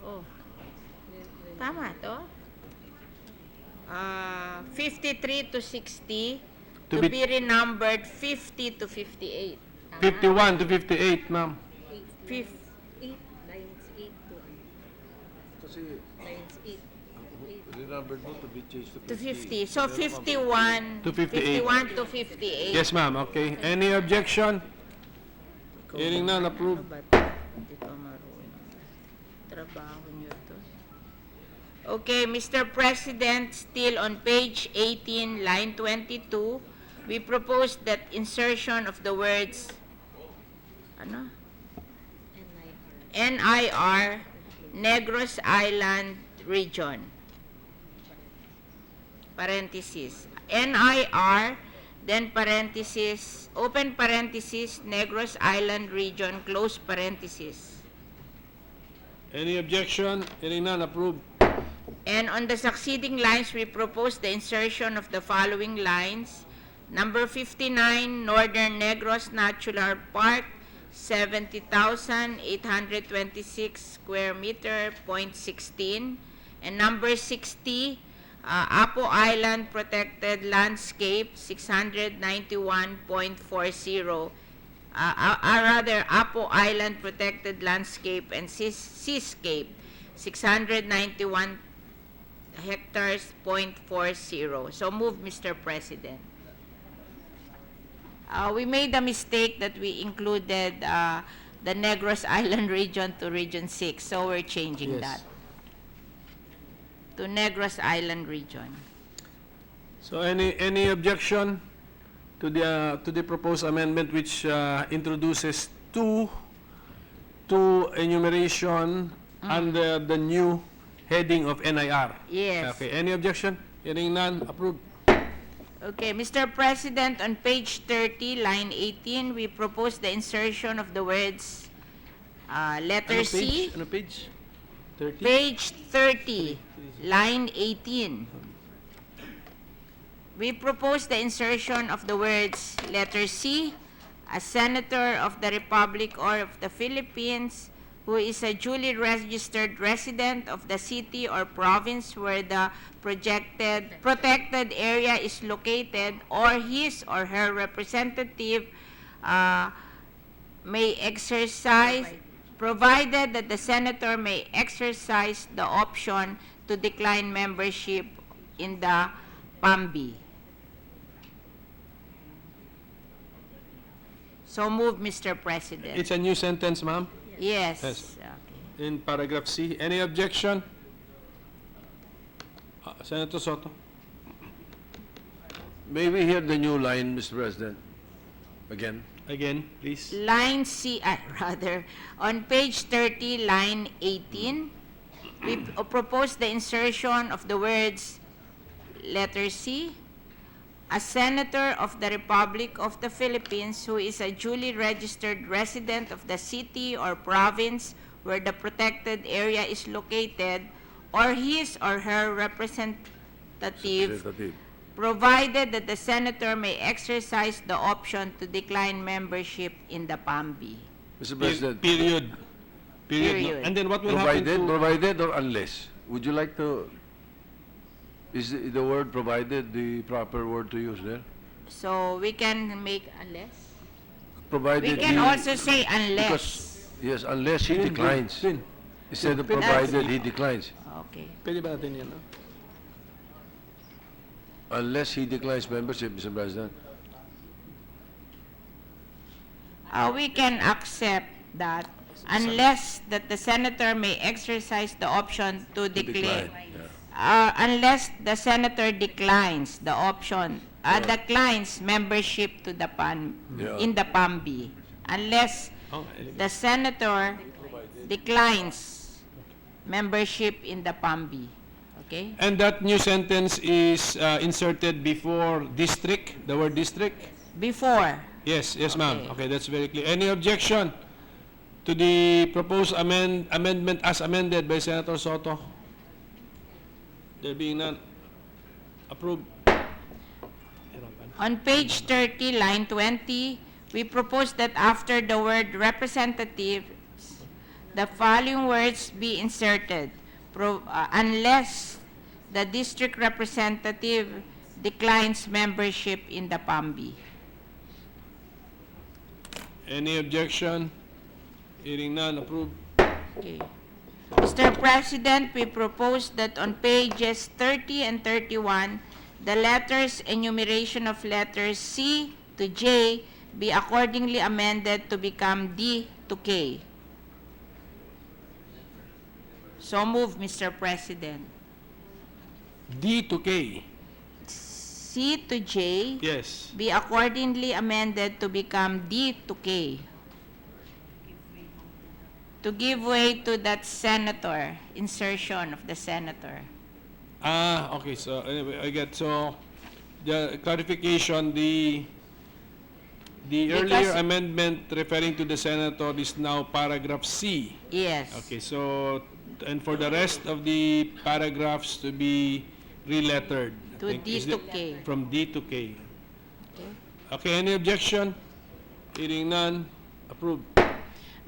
Speaker 10: Oh, Tama to? 53 to 60
Speaker 1: To
Speaker 10: to
Speaker 1: be-
Speaker 10: be renumbered 50 to 58.
Speaker 1: 51 to 58, ma'am.
Speaker 10: Fif-
Speaker 4: Renumbered mo to be changed
Speaker 10: to 50. So 51
Speaker 1: To 58.
Speaker 10: 51 to 58.
Speaker 1: Yes, ma'am. Okay. Any objection? Hearing none, approved.
Speaker 10: Hindi pa marunong. Trabaho niyo to. Okay, Mr. President, still on page 18, line 22, we propose that insertion of the words ano? NIR, Negros Island Region. Parenthesis. NIR, then parenthesis, open parenthesis, Negros Island Region, close parenthesis.
Speaker 1: Any objection? Hearing none, approved.
Speaker 10: And on the succeeding lines, we propose the insertion of the following lines. Number 59, Northern Negros Natural Park, 70,826 square meter, .16. And number 60, Apo Island Protected Landscape, 691.40. Rather, Apo Island Protected Landscape and Seascape, 691 hectares, .40. So move, Mr. President. We made a mistake that we included the Negros Island region to Region 6, so we're changing
Speaker 1: Yes.
Speaker 10: that to Negros Island region.
Speaker 1: So any objection to the proposed amendment which introduces two enumeration under the new heading of NIR?
Speaker 10: Yes.
Speaker 1: Okay. Any objection? Hearing none, approved.
Speaker 10: Okay, Mr. President, on page 30, line 18, we propose the insertion of the words letter C.
Speaker 1: Ano page? 30?
Speaker 10: Page 30, line 18. We propose the insertion of the words letter C, a senator of the Republic or of the Philippines who is a duly registered resident of the city or province where the protected area is located, or his or her representative may exercise, provided that the senator may exercise the option to decline membership in the PAMBI. So move, Mr. President.
Speaker 1: It's a new sentence, ma'am,
Speaker 10: Yes.
Speaker 1: Yes.
Speaker 10: Okay.
Speaker 1: in paragraph C. Any objection? Senator Soto.
Speaker 4: May we hear the new line, Mr. President? Again?
Speaker 1: Again, please.
Speaker 10: Line C, rather, on page 30, line 18, we propose the insertion of the words letter C, a senator of the Republic of the Philippines who is a duly registered resident of the city or province where the protected area is located, or his or her representative,
Speaker 4: Representative.
Speaker 10: provided that the senator may exercise the option to decline membership in the PAMBI.
Speaker 4: Mr. President,
Speaker 1: Period.
Speaker 10: Period.
Speaker 1: No? And then what will happen
Speaker 4: provided or unless? Would you like to, is the word provided the proper word to use there?
Speaker 10: So we can make unless.
Speaker 4: Provided
Speaker 10: We can
Speaker 4: he-
Speaker 10: also say unless.
Speaker 4: Because, yes, unless he
Speaker 1: Din,
Speaker 4: declines.
Speaker 1: din.
Speaker 4: Instead of
Speaker 1: Din.
Speaker 4: provided he declines.
Speaker 10: Okay.
Speaker 1: Pwede ba natin yan? No?
Speaker 4: Unless he declines membership, Mr. President.
Speaker 10: We can accept that unless that the senator may exercise the option to declare.
Speaker 4: decline, yeah.
Speaker 10: Unless the senator declines the option, declines membership to the
Speaker 4: Yeah.
Speaker 10: in the PAMBI. Unless
Speaker 1: Oh,
Speaker 10: the senator declines membership in the PAMBI. Okay?
Speaker 1: and that new sentence is inserted before district, the word district?
Speaker 10: Before.
Speaker 1: Yes, yes, ma'am.
Speaker 10: Okay.
Speaker 1: Okay, that's very clear. Any objection to the proposed amendment as amended by Senator Soto? There being none, approved.
Speaker 10: On page 30, line 20, we propose that after the word representatives, the following words be inserted. unless the district representative declines membership in the PAMB.
Speaker 1: Any objection? Hearing none, approved.
Speaker 10: Okay. Mr. President, we propose that on pages 30 and 31, the letters enumeration of letters C to J be accordingly amended to become D to K. So move, Mr. President.
Speaker 1: D to K.
Speaker 10: C to J
Speaker 1: Yes.
Speaker 10: be accordingly amended to become D to K. To give way to that senator, insertion of the senator.
Speaker 1: Ah, okay. So anyway, I get so the clarification. The
Speaker 10: Because-
Speaker 1: earlier amendment referring to the senator is now paragraph C.
Speaker 10: Yes.
Speaker 1: Okay. So and for the rest of the paragraphs to be relettered. I
Speaker 10: To
Speaker 1: think,
Speaker 10: D
Speaker 1: is
Speaker 10: to
Speaker 1: it-
Speaker 10: K.
Speaker 1: From D to K.
Speaker 10: Okay.
Speaker 1: Okay. Any objection? Hearing none. Approved.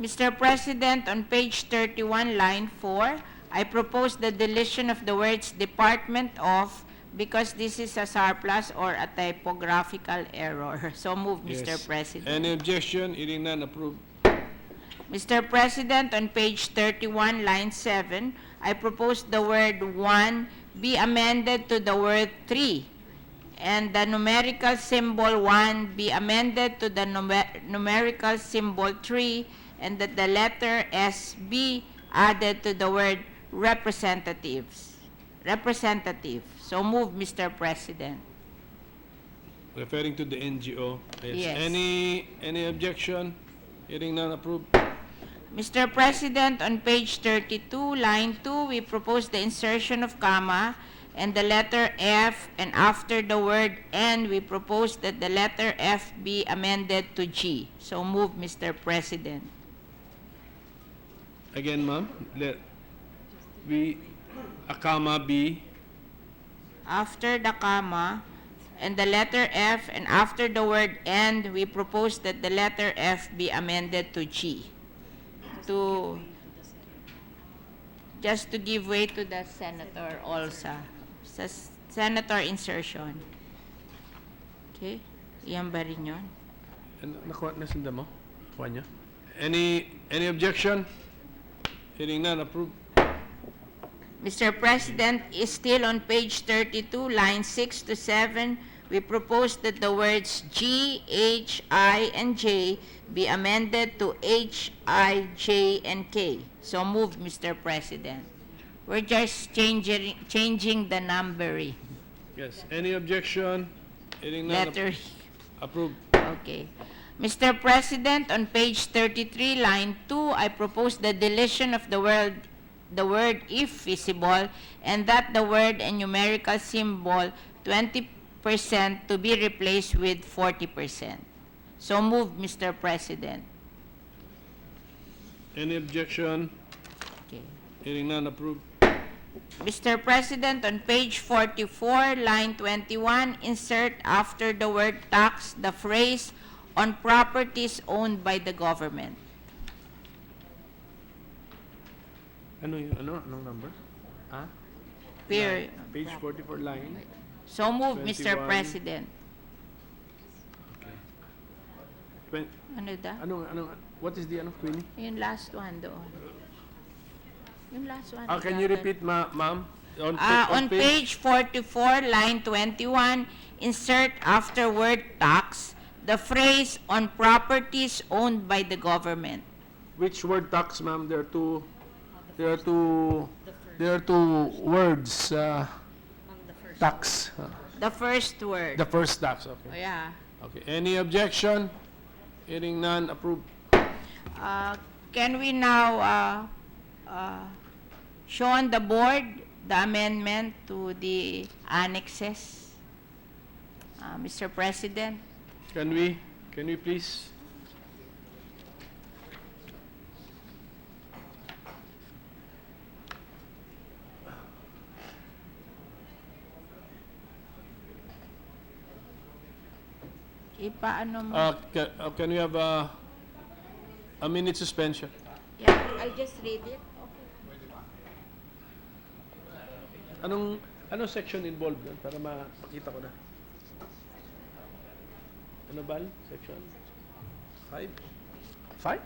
Speaker 10: Mr. President, on page 31, line 4, I propose the deletion of the words Department of because this is a surplus or a typographical error. So move, Mr.
Speaker 1: Yes.
Speaker 10: President.
Speaker 1: Any objection? Hearing none. Approved.
Speaker 10: Mr. President, on page 31, line 7, I propose the word 1 be amended to the word 3, and the numerical symbol 1 be amended to the numerical symbol 3, and that the letter S be added to the word representatives. Representative. So move, Mr. President.
Speaker 1: Referring to the NGO.
Speaker 10: Yes.
Speaker 1: Any objection? Hearing none. Approved.
Speaker 10: Mr. President, on page 32, line 2, we propose the insertion of comma and the letter F, and after the word N, we propose that the letter F be amended to G. So move, Mr. President.
Speaker 1: Again, ma'am. A comma B.
Speaker 10: After the comma and the letter F, and after the word N, we propose that the letter F be amended to G. Just to give way to the senator also. Sa senator insertion. Okay? Iyan ba rin yun?
Speaker 1: Nakuha na sinda mo? Nakuha niya? Any objection? Hearing none. Approved.
Speaker 10: Mr. President, is still on page 32, lines 6 to 7, we propose that the words G, H, I, and J be amended to H, I, J, and K. So moved, Mr. President. We're just changing the numbering.
Speaker 1: Yes. Any objection? Hearing none.
Speaker 10: Letter.
Speaker 1: Approved.
Speaker 10: Okay. Mr. President, on page 33, line 2, I propose the deletion of the word if feasible, and that the word and numerical symbol 20% to be replaced with 40%. So moved, Mr. President.
Speaker 1: Any objection?
Speaker 10: Okay.
Speaker 1: Hearing none. Approved.
Speaker 10: Mr. President, on page 44, line 21, insert after the word tax the phrase on properties owned by the government.
Speaker 1: Anong number?
Speaker 10: Period.
Speaker 1: Page 44 line.
Speaker 10: So moved, Mr.
Speaker 1: 21.
Speaker 10: President.
Speaker 1: Okay.
Speaker 10: Ano da?
Speaker 1: What is the Queenie?
Speaker 10: Yung last one doon. Yung last one.
Speaker 1: Can you repeat, ma'am?
Speaker 10: On page 44, line 21, insert after word tax the phrase on properties owned by the government.
Speaker 1: Which word tax, ma'am? There are two words. Tax.
Speaker 10: The first word.
Speaker 1: The first tax.
Speaker 10: Oh,
Speaker 1: Okay.
Speaker 10: yeah.
Speaker 1: Okay. Any objection? Hearing none. Approved.
Speaker 10: Can we now show on the board the amendment to the annexes? Mr. President?
Speaker 1: Can we please?
Speaker 10: Ipaano mo?
Speaker 1: Can we have a minute suspension?
Speaker 10: Yeah, I'll just read it. Okay.
Speaker 1: Anong section involved doon para makita ko na? Ano ba? Section? 5? 5?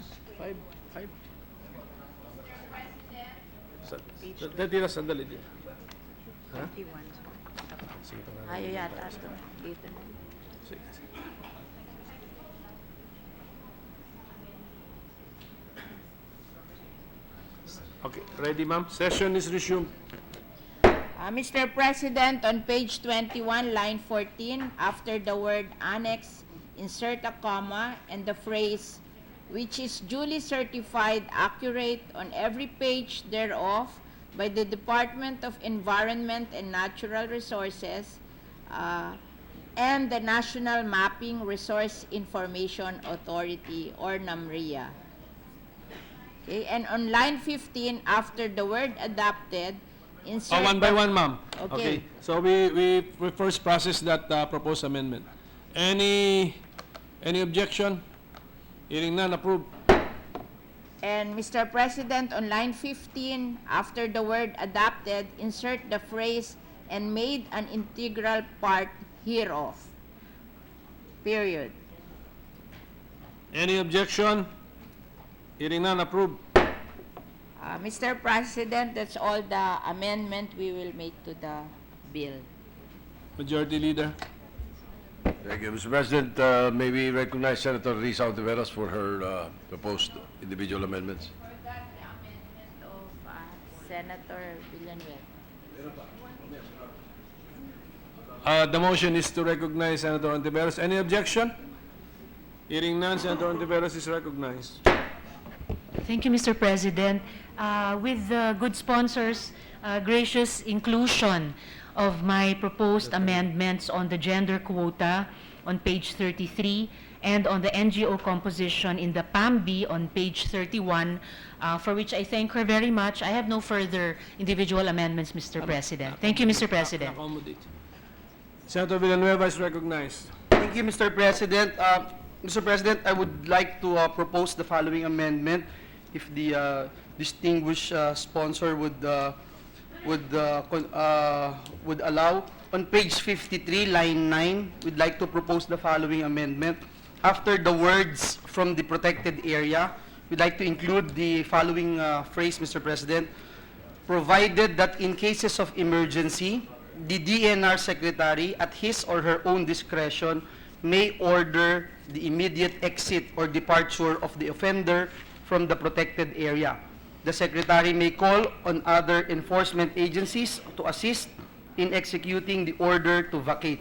Speaker 1: 5? Sandali din. Ha?
Speaker 10: 21.
Speaker 1: Sige,
Speaker 10: Ayaw yata ito. Dito na.
Speaker 1: sige. Okay, ready ma'am? Session is resumed.
Speaker 10: Mr. President, on page 21, line 14, after the word annex, insert a comma and the phrase, which is duly certified accurate on every page thereof by the Department of Environment and Natural Resources and the National Mapping Resource Information Authority, or NAMRIA. Okay, and on line 15, after the word adopted, insert...
Speaker 1: One by one, ma'am.
Speaker 10: Okay.
Speaker 1: So we first process that proposed amendment. Any objection? Hearing none, approved.
Speaker 10: And Mr. President, on line 15, after the word adopted, insert the phrase and made an integral part hereof. Period.
Speaker 1: Any objection? Hearing none, approved.
Speaker 10: Mr. President, that's all the amendment we will make to the bill.
Speaker 1: Majority Leader.
Speaker 4: Thank you, Mr. President. May we recognize Senator Risa Ontiveros for her proposed individual amendments.
Speaker 10: For that, the amendment of Senator Villanueva.
Speaker 1: The motion is to recognize Senator Ontiveros. Any objection? Hearing none, Senator Ontiveros is recognized.
Speaker 11: Thank you, Mr. President. With the good sponsors' gracious inclusion of my proposed amendments on the gender quota on page 33 and on the NGO composition in the PAMB on page 31, for which I thank her very much. I have no further individual amendments, Mr. President. Thank you, Mr. President.
Speaker 1: Accommodate. Senator Villanueva is recognized.
Speaker 5: Thank you, Mr. President. Mr. President, I would like to propose the following amendment. If the distinguished sponsor would allow. On page 53, line 9, we'd like to propose the following amendment. After the words "from the protected area," we'd like to include the following phrase, Mr. President. Provided that in cases of emergency, the DNR Secretary, at his or her own discretion, may order the immediate exit or departure of the offender from the protected area. The Secretary may call on other enforcement agencies to assist in executing the order to vacate.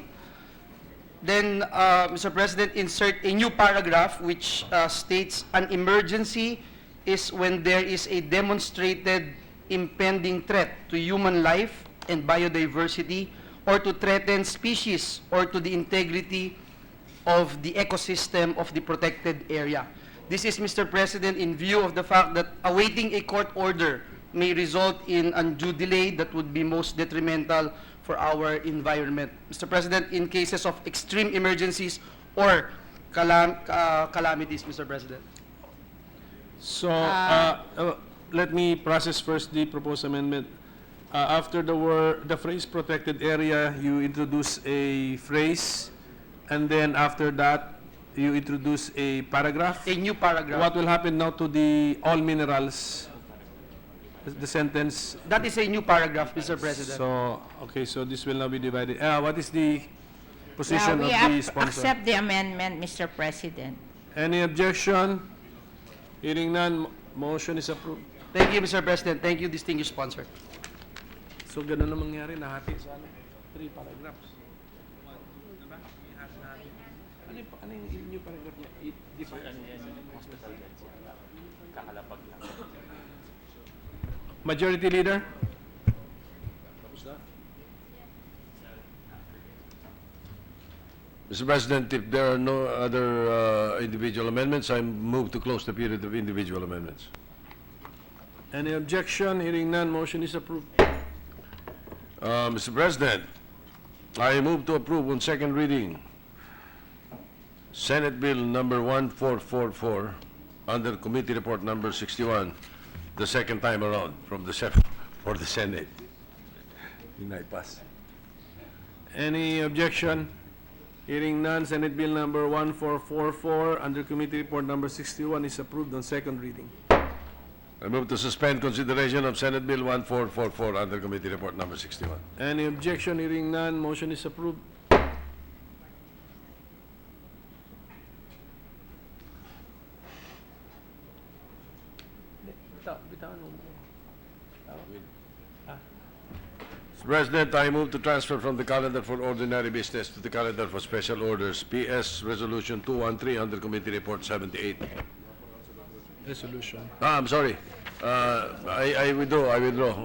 Speaker 5: Then, Mr. President, insert a new paragraph which states an emergency is when there is a demonstrated impending threat to human life and biodiversity, or to threaten species or to the integrity of the ecosystem of the protected area. This is, Mr. President, in view of the fact that awaiting a court order may result in undue delay that would be most detrimental for our environment. Mr. President, in cases of extreme emergencies or calamities, Mr. President.
Speaker 1: So, let me process first the proposed amendment. After the phrase "protected area," you introduce a phrase, and then after that, you introduce a paragraph.
Speaker 5: A new paragraph.
Speaker 1: What will happen now to the all minerals? The sentence.
Speaker 5: That is a new paragraph, Mr. President.
Speaker 1: So, okay, so this will now be divided. What is the position
Speaker 10: We
Speaker 1: of the sponsor?
Speaker 10: accept the amendment, Mr. President.
Speaker 1: Any objection? Hearing none, motion is approved.
Speaker 5: Thank you, Mr. President. Thank you, distinguished sponsor.
Speaker 1: So, ganun na mangyari, nahati sa 3 paragraphs. Diba? Ano yung new paragraph niya? Majority Leader?
Speaker 4: Mr. President, if there are no other individual amendments, I move to close the period of individual amendments.
Speaker 1: Any objection? Hearing none, motion is approved.
Speaker 4: Mr. President, I move to approve on second reading Senate Bill number 1444 under Committee Report number 61, the second time around for the Senate. Hinay-pass.
Speaker 1: Any objection? Hearing none, Senate Bill number 1444 under Committee Report number 61 is approved on second reading.
Speaker 4: I move to suspend consideration of Senate Bill 1444 under Committee Report number 61.
Speaker 1: Any objection? Hearing none, motion is approved.
Speaker 4: Mr. President, I move to transfer from the calendar for ordinary business to the calendar for special orders, PS Resolution 213 under Committee Report 78.
Speaker 1: Resolution.
Speaker 4: I'm sorry. I withdraw.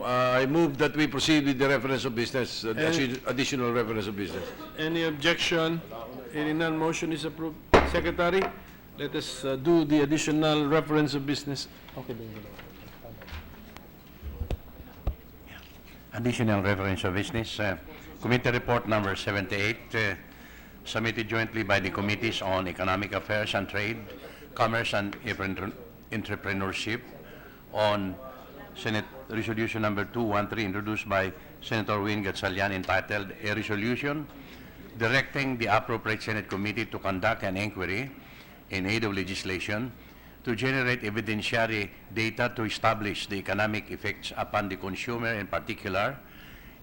Speaker 4: I move that we proceed with the reference of business, additional reference of business.
Speaker 1: Any objection? Hearing none, motion is approved. Secretary, let us do the additional reference of business. Okay.
Speaker 3: Additional reference of business, Committee Report number 78, submitted jointly by the Committees on Economic Affairs and Trade, Commerce and Entrepreneurship, on Senate Resolution number 213, introduced by Senator Win Gatchalian, entitled A Resolution Directing the Appropriate Senate Committee to conduct an inquiry in aid of legislation to generate evidentiary data to establish the economic effects upon the consumer in particular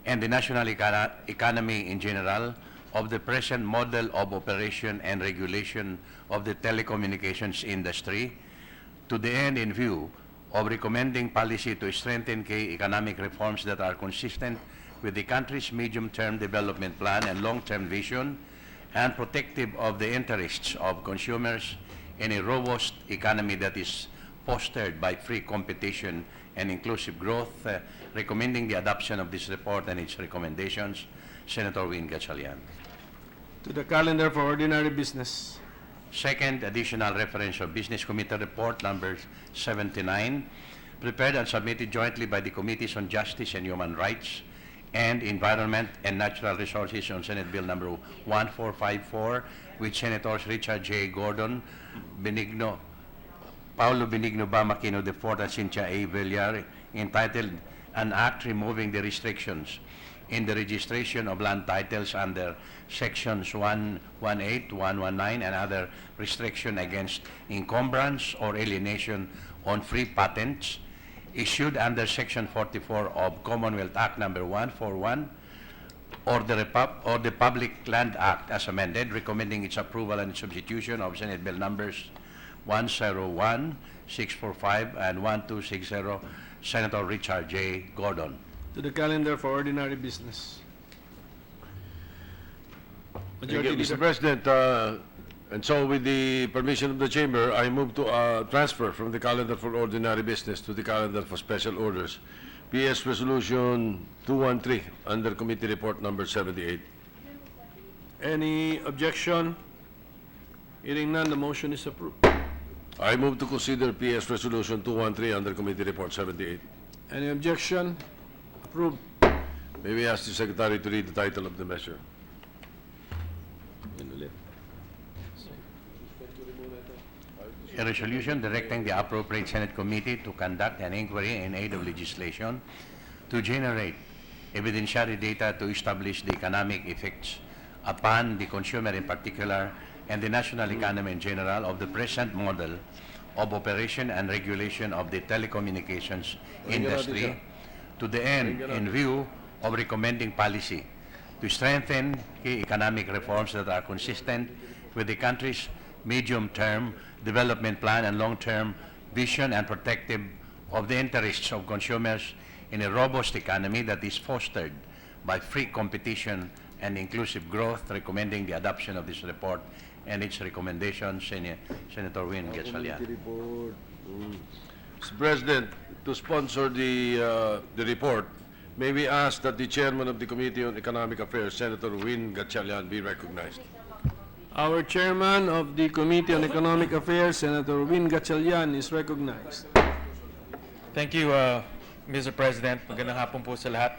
Speaker 3: and the national economy in general of the present model of operation and regulation of the telecommunications industry, to the end in view of recommending policy to strengthen key economic reforms that are consistent with the country's medium-term development plan and long-term vision and protective of the interests of consumers in a robust economy that is fostered by free competition and inclusive growth, recommending the adoption of this report and its recommendations. Senator Win Gatchalian.
Speaker 1: To the calendar for ordinary business.
Speaker 3: Second, additional reference of Business Committee Report number 79, prepared and submitted jointly by the Committees on Justice and Human Rights and Environment and Natural Resources on Senate Bill number 1454, with Senators Richard J. Gordon, Paulo Benigno Bamakino IV, and Cynthia A. Villar, entitled An Act Removing the Restrictions in the Registration of Land Titles under Sections 118, 119, and other restriction against encumbrance or alienation on free patents, issued under Section 44 of Commonwealth Act number 141, or the Public Land Act as amended, recommending its approval and substitution of Senate Bill numbers 101, 645, and 1260, Senator Richard J. Gordon.
Speaker 1: To the calendar for ordinary business.
Speaker 4: Thank you,
Speaker 1: Majority
Speaker 4: Mr.
Speaker 1: Leader.
Speaker 4: President, and so with the permission of the Chamber, I move to transfer from the calendar for ordinary business to the calendar for special orders, PS Resolution 213 under Committee Report number 78.
Speaker 1: Any objection? Hearing none, the motion is approved.
Speaker 4: I move to consider PS Resolution 213 under Committee Report 78.
Speaker 1: Any objection? Approved.
Speaker 4: May we ask the Secretary to read the title of the measure?
Speaker 3: A resolution directing the appropriate Senate committee to conduct an inquiry in aid of legislation to generate evidentiary data to establish the economic effects upon the consumer in particular and the national economy in general of the present model of operation and regulation of the telecommunications industry, to the end in view of recommending policy to strengthen key economic reforms that are consistent with the country's medium-term development plan and long-term vision and protective of the interests of consumers in a robust economy that is fostered by free competition and inclusive growth, recommending the adoption of this report and its recommendations. Senator Win Gatchalian.
Speaker 4: Mr. President, to sponsor the report, may we ask that the Chairman of the Committee on Economic Affairs, Senator Win Gatchalian, be recognized.
Speaker 1: Our Chairman of the Committee on Economic Affairs, Senator Win Gatchalian, is recognized.
Speaker 12: Thank you, Mr. President. Magandang hapon po sa lahat.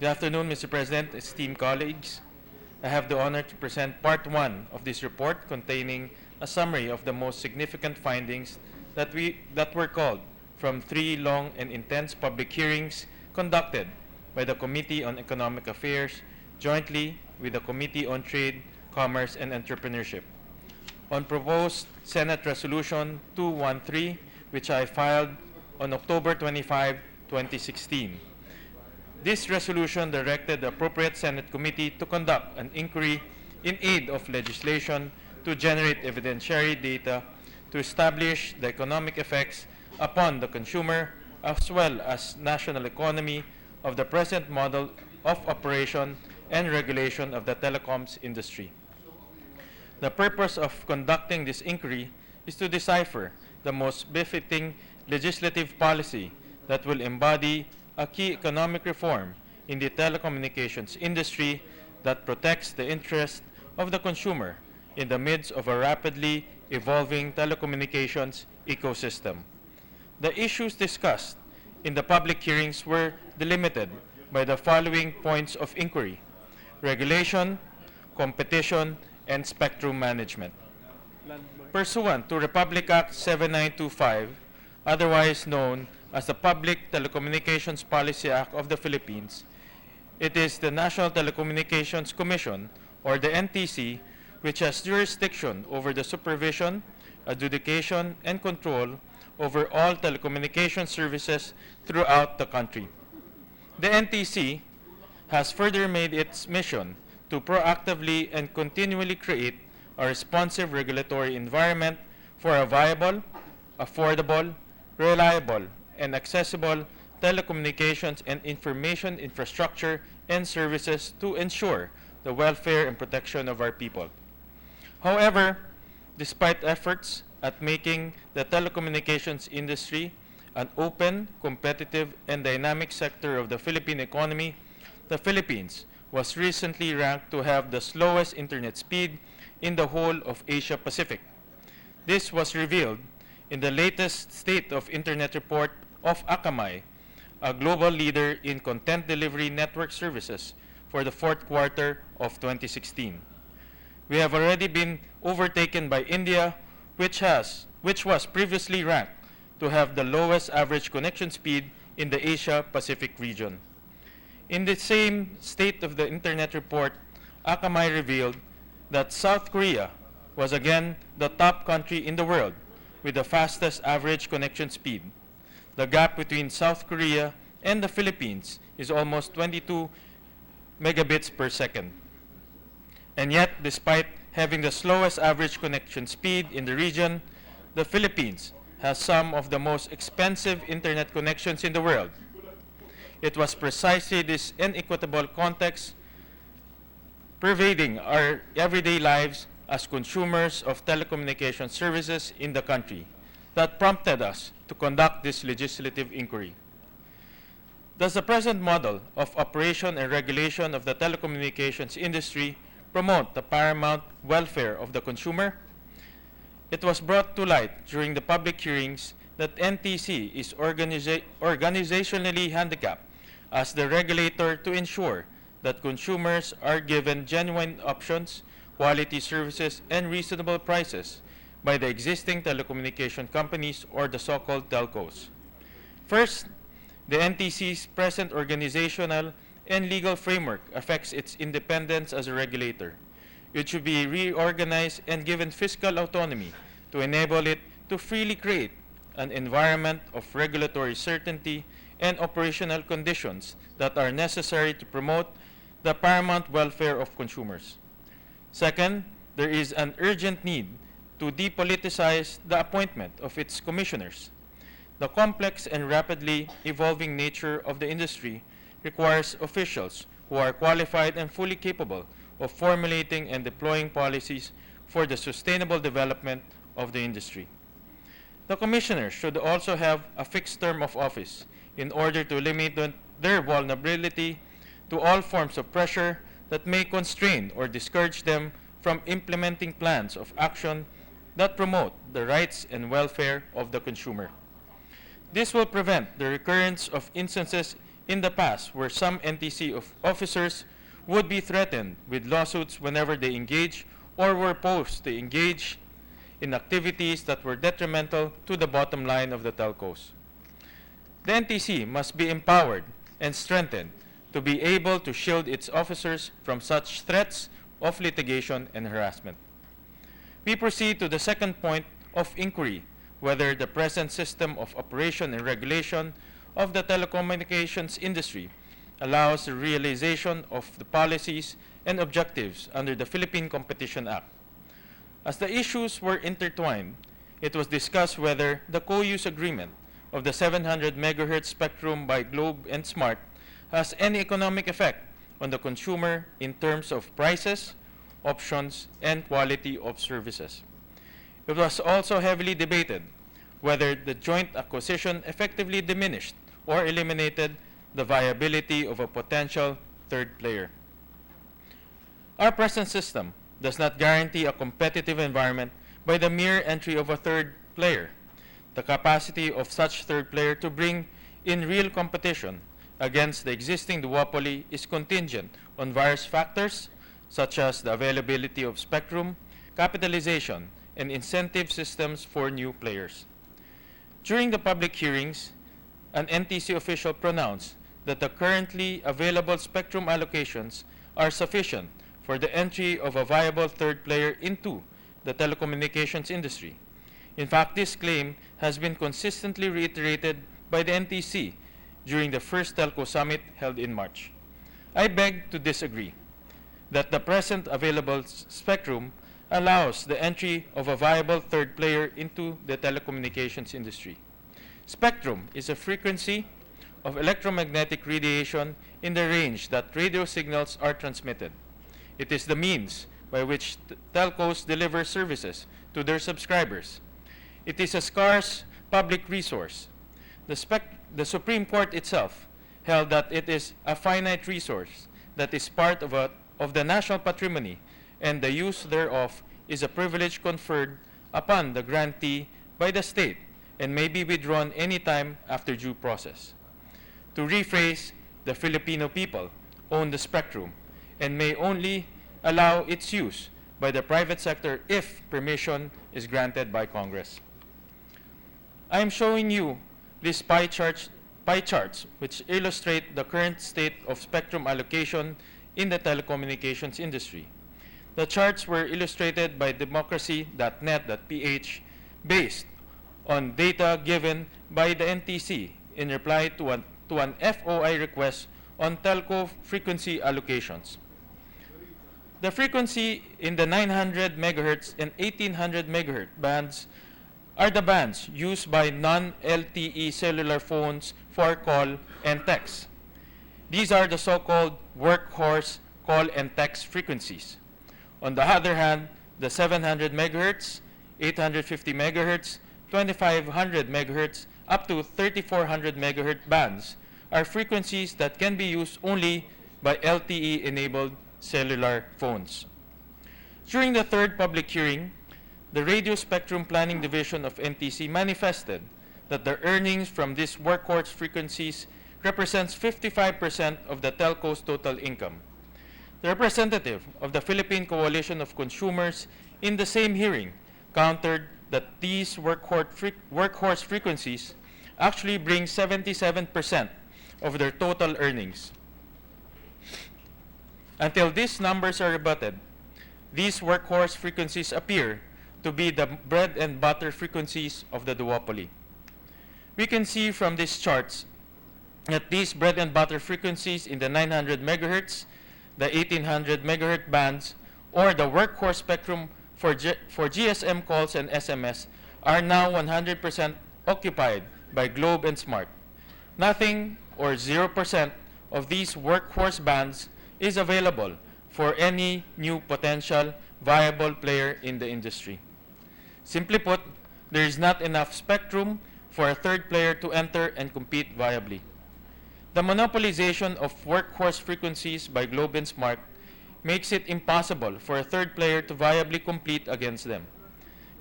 Speaker 12: Good afternoon, Mr. President, esteemed colleagues. I have the honor to present Part 1 of this report containing a summary of the most significant findings that were called from 3 long and intense public hearings conducted by the Committee on Economic Affairs jointly with the Committee on Trade, Commerce, and Entrepreneurship. On proposed Senate Resolution 213, which I filed on October 25, 2016. This resolution directed the appropriate Senate committee to conduct an inquiry in aid of legislation to generate evidentiary data to establish the economic effects upon the consumer as well as national economy of the present model of operation and regulation of the telecoms industry. The purpose of conducting this inquiry is to decipher the most befitting legislative policy that will embody a key economic reform in the telecommunications industry that protects the interest of the consumer in the midst of a rapidly evolving telecommunications ecosystem. The issues discussed in the public hearings were delimited by the following points of inquiry: regulation, competition, and spectrum management. Pursuant to Republic Act 7925, otherwise known as the Public Telecommunications Policy Act of the Philippines, it is the National Telecommunications Commission, or the NTC, which has jurisdiction over the supervision, adjudication, and control over all telecommunication services throughout the country. The NTC has further made its mission to proactively and continually create a responsive regulatory environment for a viable, affordable, reliable, and accessible telecommunications and information infrastructure and services to ensure the welfare and protection of our people. However, despite efforts at making the telecommunications industry an open, competitive, and dynamic sector of the Philippine economy, the Philippines was recently ranked to have the slowest internet speed in the whole of Asia Pacific. This was revealed in the latest State of Internet report of Akamai, a global leader in content delivery network services for the fourth quarter of 2016. We have already been overtaken by India, which was previously ranked to have the lowest average connection speed in the Asia Pacific region. In the same State of the Internet report, Akamai revealed that South Korea was again the top country in the world with the fastest average connection speed. The gap between South Korea and the Philippines is almost 22 megabits per second. And yet, despite having the slowest average connection speed in the region, the Philippines has some of the most expensive internet connections in the world. It was precisely this inequitable context pervading our everyday lives as consumers of telecommunication services in the country that prompted us to conduct this legislative inquiry. Does the present model of operation and regulation of the telecommunications industry promote the paramount welfare of the consumer? It was brought to light during the public hearings that NTC is organizationally handicapped as the regulator to ensure that consumers are given genuine options, quality services, and reasonable prices by the existing telecommunication companies, or the so-called telcos. First, the NTC's present organizational and legal framework affects its independence as a regulator. It should be reorganized and given fiscal autonomy to enable it to freely create an environment of regulatory certainty and operational conditions that are necessary to promote the paramount welfare of consumers. Second, there is an urgent need to depoliticize the appointment of its commissioners. The complex and rapidly evolving nature of the industry requires officials who are qualified and fully capable of formulating and deploying policies for the sustainable development of the industry. The commissioners should also have a fixed term of office in order to limit their vulnerability to all forms of pressure that may constrain or discourage them from implementing plans of action that promote the rights and welfare of the consumer. This will prevent the recurrence of instances in the past where some NTC officers would be threatened with lawsuits whenever they engage or were forced to engage in activities that were detrimental to the bottom line of the telcos. The NTC must be empowered and strengthened to be able to shield its officers from such threats of litigation and harassment. We proceed to the second point of inquiry, whether the present system of operation and regulation of the telecommunications industry allows the realization of the policies and objectives under the Philippine Competition Act. As the issues were intertwined, it was discussed whether the co-use agreement of the 700 MHz spectrum by Globe and Smart has any economic effect on the consumer in terms of prices, options, and quality of services. It was also heavily debated whether the joint acquisition effectively diminished or eliminated the viability of a potential third player. Our present system does not guarantee a competitive environment by the mere entry of a third player. The capacity of such third player to bring in real competition against the existing duopoly is contingent on various factors such as the availability of spectrum, capitalization, and incentive systems for new players. During the public hearings, an NTC official pronounced that the currently available spectrum allocations are sufficient for the entry of a viable third player into the telecommunications industry. In fact, this claim has been consistently reiterated by the NTC during the first Telco Summit held in March. I beg to disagree that the present available spectrum allows the entry of a viable third player into the telecommunications industry. Spectrum is a frequency of electromagnetic radiation in the range that radio signals are transmitted. It is the means by which telcos deliver services to their subscribers. It is a scarce public resource. The Supreme Court itself held that it is a finite resource that is part of the national patrimony, and the use thereof is a privilege conferred upon the grantee by the state and may be withdrawn any time after due process. To rephrase, the Filipino people own the spectrum and may only allow its use by the private sector if permission is granted by Congress. I am showing you these pie charts which illustrate the current state of spectrum allocation in the telecommunications industry. The charts were illustrated by democracy.net.ph based on data given by the NTC in reply to an FOI request on telco frequency allocations. The frequency in the 900 MHz and 1800 MHz bands are the bands used by non-LTE cellular phones for call and text. These are the so-called workhorse call and text frequencies. On the other hand, the 700 MHz, 850 MHz, 2500 MHz, up to 3400 MHz bands are frequencies that can be used only by LTE-enabled cellular phones. During the third public hearing, the Radio Spectrum Planning Division of NTC manifested that the earnings from these workhorse frequencies represents 55% of the telco's total income. The representative of the Philippine Coalition of Consumers in the same hearing countered that these workhorse frequencies actually bring 77% of their total earnings. Until these numbers are rebutted, these workhorse frequencies appear to be the bread and butter frequencies of the duopoly. We can see from these charts that these bread and butter frequencies in the 900 MHz, the 1800 MHz bands, or the workhorse spectrum for GSM calls and SMS are now 100% occupied by Globe and Smart. Nothing or 0% of these workhorse bands is available for any new potential viable player in the industry. Simply put, there is not enough spectrum for a third player to enter and compete viably. The monopolization of workhorse frequencies by Globe and Smart makes it impossible for a third player to viably compete against them.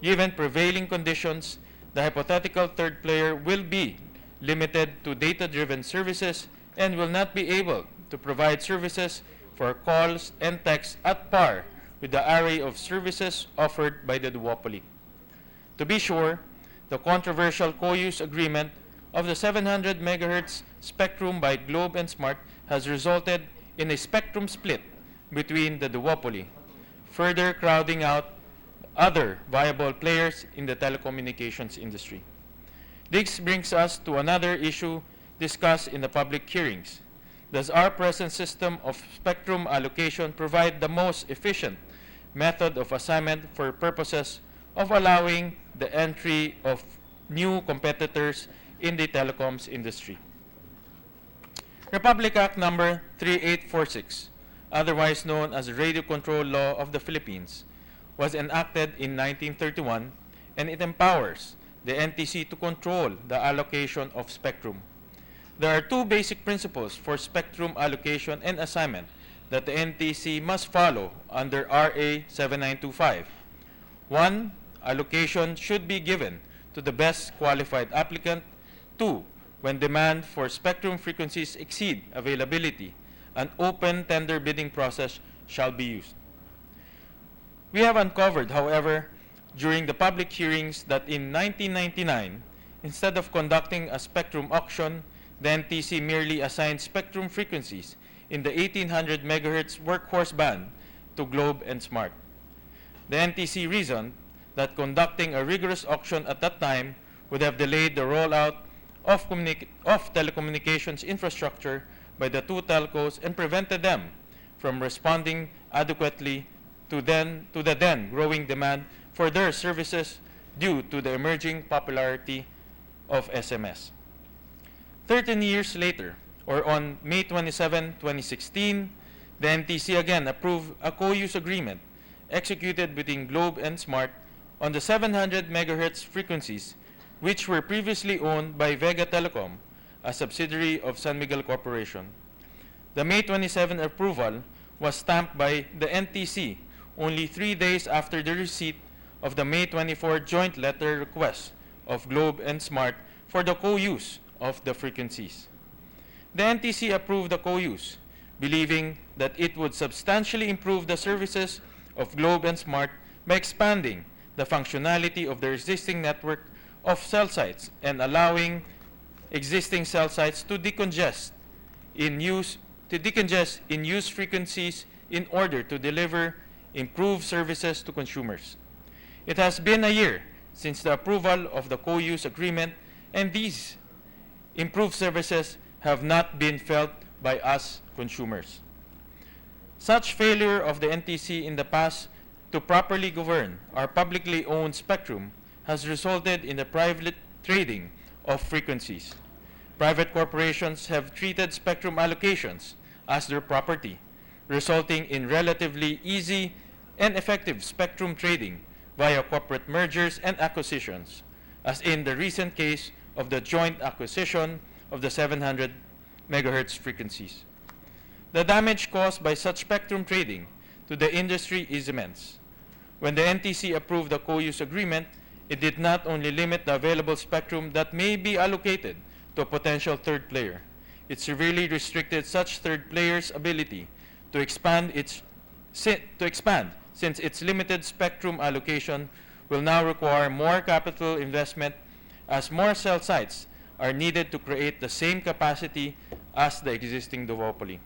Speaker 12: Given prevailing conditions, the hypothetical third player will be limited to data-driven services and will not be able to provide services for calls and texts at par with the array of services offered by the duopoly. To be sure, the controversial co-use agreement of the 700 MHz spectrum by Globe and Smart has resulted in a spectrum split between the duopoly, further crowding out other viable players in the telecommunications industry. This brings us to another issue discussed in the public hearings. Does our present system of spectrum allocation provide the most efficient method of assignment for purposes of allowing the entry of new competitors in the telecoms industry? Republic Act number 3846, otherwise known as the Radio Control Law of the Philippines, was enacted in 1931, and it empowers the NTC to control the allocation of spectrum. There are two basic principles for spectrum allocation and assignment that the NTC must follow under RA 7925. One, allocation should be given to the best qualified applicant. Two, when demand for spectrum frequencies exceed availability, an open tender bidding process shall be used. We have uncovered, however, during the public hearings that in 1999, instead of conducting a spectrum auction, the NTC merely assigned spectrum frequencies in the 1800 MHz workhorse band to Globe and Smart. The NTC reasoned that conducting a rigorous auction at that time would have delayed the rollout of telecommunications infrastructure by the two telcos and prevented them from responding adequately to the then growing demand for their services due to the emerging popularity of SMS. 13 years later, or on May 27, 2016, the NTC again approved a co-use agreement executed between Globe and Smart on the 700 MHz frequencies, which were previously owned by Vega Telecom, a subsidiary of San Miguel Corporation. The May 27 approval was stamped by the NTC only 3 days after the receipt of the May 24 joint letter request of Globe and Smart for the co-use of the frequencies. The NTC approved the co-use, believing that it would substantially improve the services of Globe and Smart by expanding the functionality of their existing network of cell sites and allowing existing cell sites to decongest in use frequencies in order to deliver improved services to consumers. It has been a year since the approval of the co-use agreement, and these improved services have not been felt by us consumers. Such failure of the NTC in the past to properly govern our publicly owned spectrum has resulted in the private trading of frequencies. Private corporations have treated spectrum allocations as their property, resulting in relatively easy and effective spectrum trading via corporate mergers and acquisitions, as in the recent case of the joint acquisition of the 700 MHz frequencies. The damage caused by such spectrum trading to the industry is immense. When the NTC approved the co-use agreement, it did not only limit the available spectrum that may be allocated to a potential third player, it severely restricted such third player's ability to expand since its limited spectrum allocation will now require more capital investment as more cell sites are needed to create the same capacity as the existing duopoly.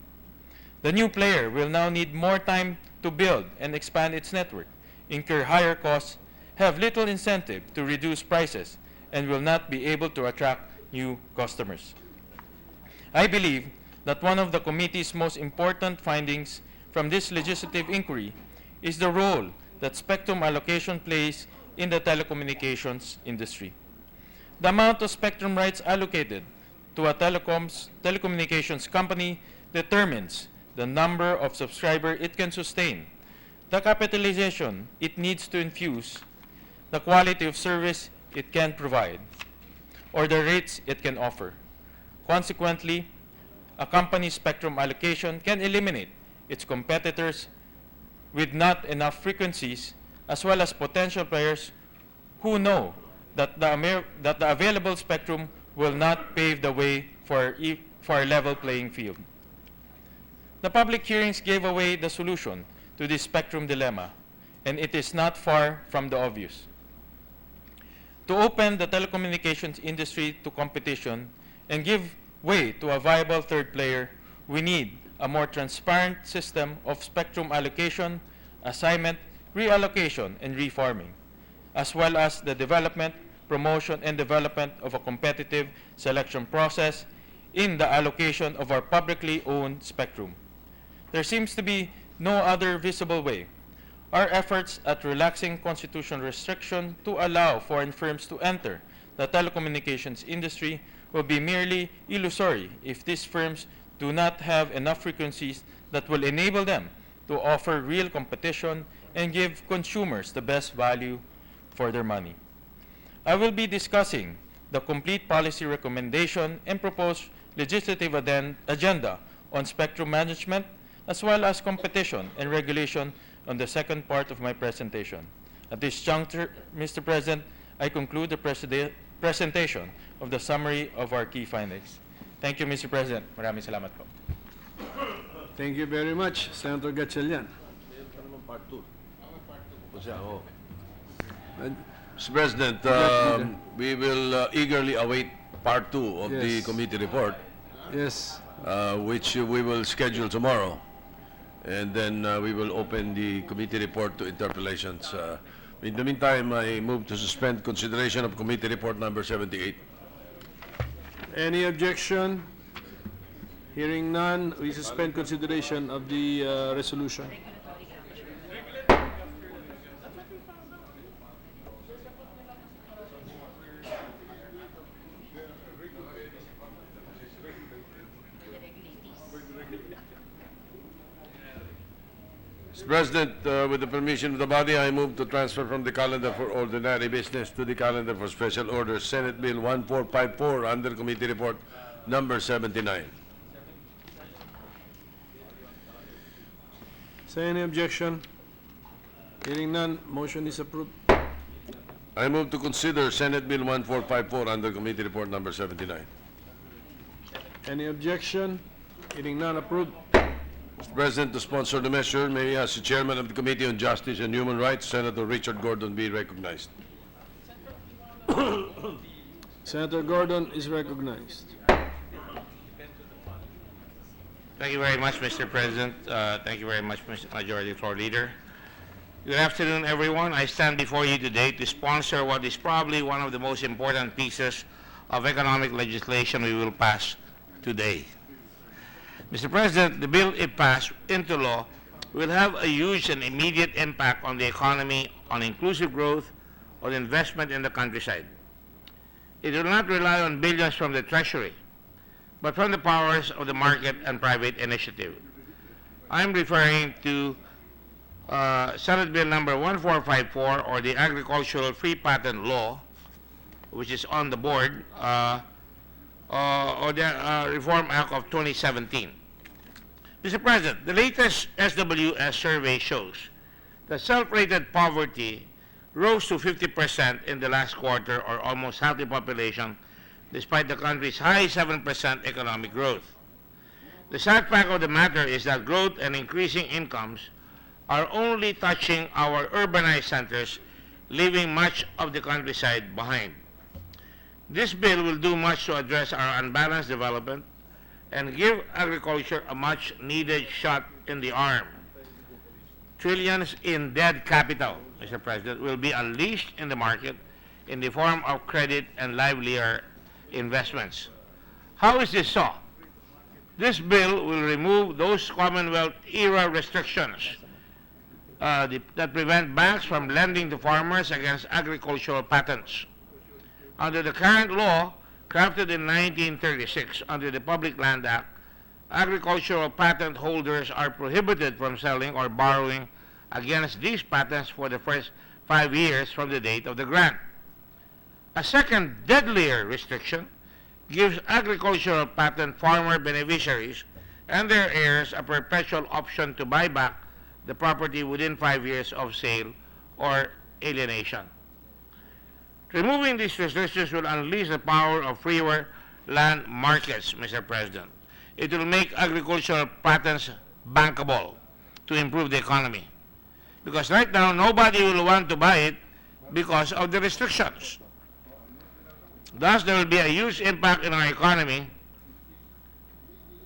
Speaker 12: The new player will now need more time to build and expand its network, incur higher costs, have little incentive to reduce prices, and will not be able to attract new customers. I believe that one of the committee's most important findings from this legislative inquiry is the role that spectrum allocation plays in the telecommunications industry. The amount of spectrum rights allocated to a telecommunications company determines the number of subscribers it can sustain, the capitalization it needs to infuse, the quality of service it can provide, or the rates it can offer. Consequently, a company's spectrum allocation can eliminate its competitors with not enough frequencies, as well as potential players who know that the available spectrum will not pave the way for a level playing field. The public hearings gave away the solution to this spectrum dilemma, and it is not far from the obvious. To open the telecommunications industry to competition and give way to a viable third player We need a more transparent system of spectrum allocation, assignment, reallocation, and reforming, as well as the development, promotion, and development of a competitive selection process in the allocation of our publicly owned spectrum. There seems to be no other visible way. Our efforts at relaxing constitutional restriction to allow foreign firms to enter the telecommunications industry will be merely illusory if these firms do not have enough frequencies that will enable them to offer real competition and give consumers the best value for their money. I will be discussing the complete policy recommendation and proposed legislative agenda on spectrum management, as well as competition and regulation on the second part of my presentation. At this juncture, Mr. President, I conclude the presentation of the summary of our key findings. Thank you, Mr. President. Maraming salamat po.
Speaker 1: Thank you very much, Senator Gatchalian.
Speaker 4: Mr. President, we will eagerly await part 2 of the
Speaker 1: Yes.
Speaker 4: committee report,
Speaker 1: Yes.
Speaker 4: which we will schedule tomorrow. And then we will open the committee report to interpellations. In the meantime, I move to suspend consideration of committee report number 78.
Speaker 1: Any objection? Hearing none, we suspend consideration of the resolution.
Speaker 4: Mr. President, with the permission of the body, I move to transfer from the calendar for ordinary business to the calendar for special orders Senate Bill 1454 under committee report number 79.
Speaker 1: Is there any objection? Hearing none, motion is approved.
Speaker 4: I move to consider Senate Bill 1454 under committee report number 79.
Speaker 1: Any objection? Hearing none, approved.
Speaker 4: Mr. President, to sponsor the measure, may I ask the Chairman of the Committee on Justice and Human Rights, Senator Richard Gordon, be recognized.
Speaker 1: Senator Gordon is recognized.
Speaker 9: Thank you very much, Mr. President. Thank you very much, Mr. Majority Floor Leader. Good afternoon, everyone. I stand before you today to sponsor what is probably one of the most important pieces of economic legislation we will pass today. Mr. President, the bill, if passed into law, will have a huge and immediate impact on the economy, on inclusive growth, on investment in the countryside. It will not rely on billions from the Treasury, but from the powers of the market and private initiative. I'm referring to Senate Bill number 1454, or the Agricultural Free Patent Law, which is on the board, or the Reform Act of 2017. Mr. President, the latest SWS survey shows that self-rated poverty rose to 50% in the last quarter, or almost half the population, despite the country's high 7% economic growth. The sad fact of the matter is that growth and increasing incomes are only touching our urbanized centers, leaving much of the countryside behind. This bill will do much to address our unbalanced development and give agriculture a much-needed shot in the arm. Trillions in dead capital, Mr. President, will be unleashed in the market in the form of credit and livelier investments. How is this so? This bill will remove those Commonwealth-era restrictions that prevent banks from lending to farmers against agricultural patents. Under the current law, crafted in 1936 under the Public Land Act, agricultural patent holders are prohibited from selling or borrowing against these patents for the first 5 years from the date of the grant. A second, deadlier restriction gives agricultural patent farmer beneficiaries and their heirs a perpetual option to buy back the property within 5 years of sale or alienation. Removing these restrictions will unleash the power of freer land markets, Mr. President. It will make agricultural patents bankable to improve the economy. Because right now, nobody will want to buy it because of the restrictions. Thus, there will be a huge impact in our economy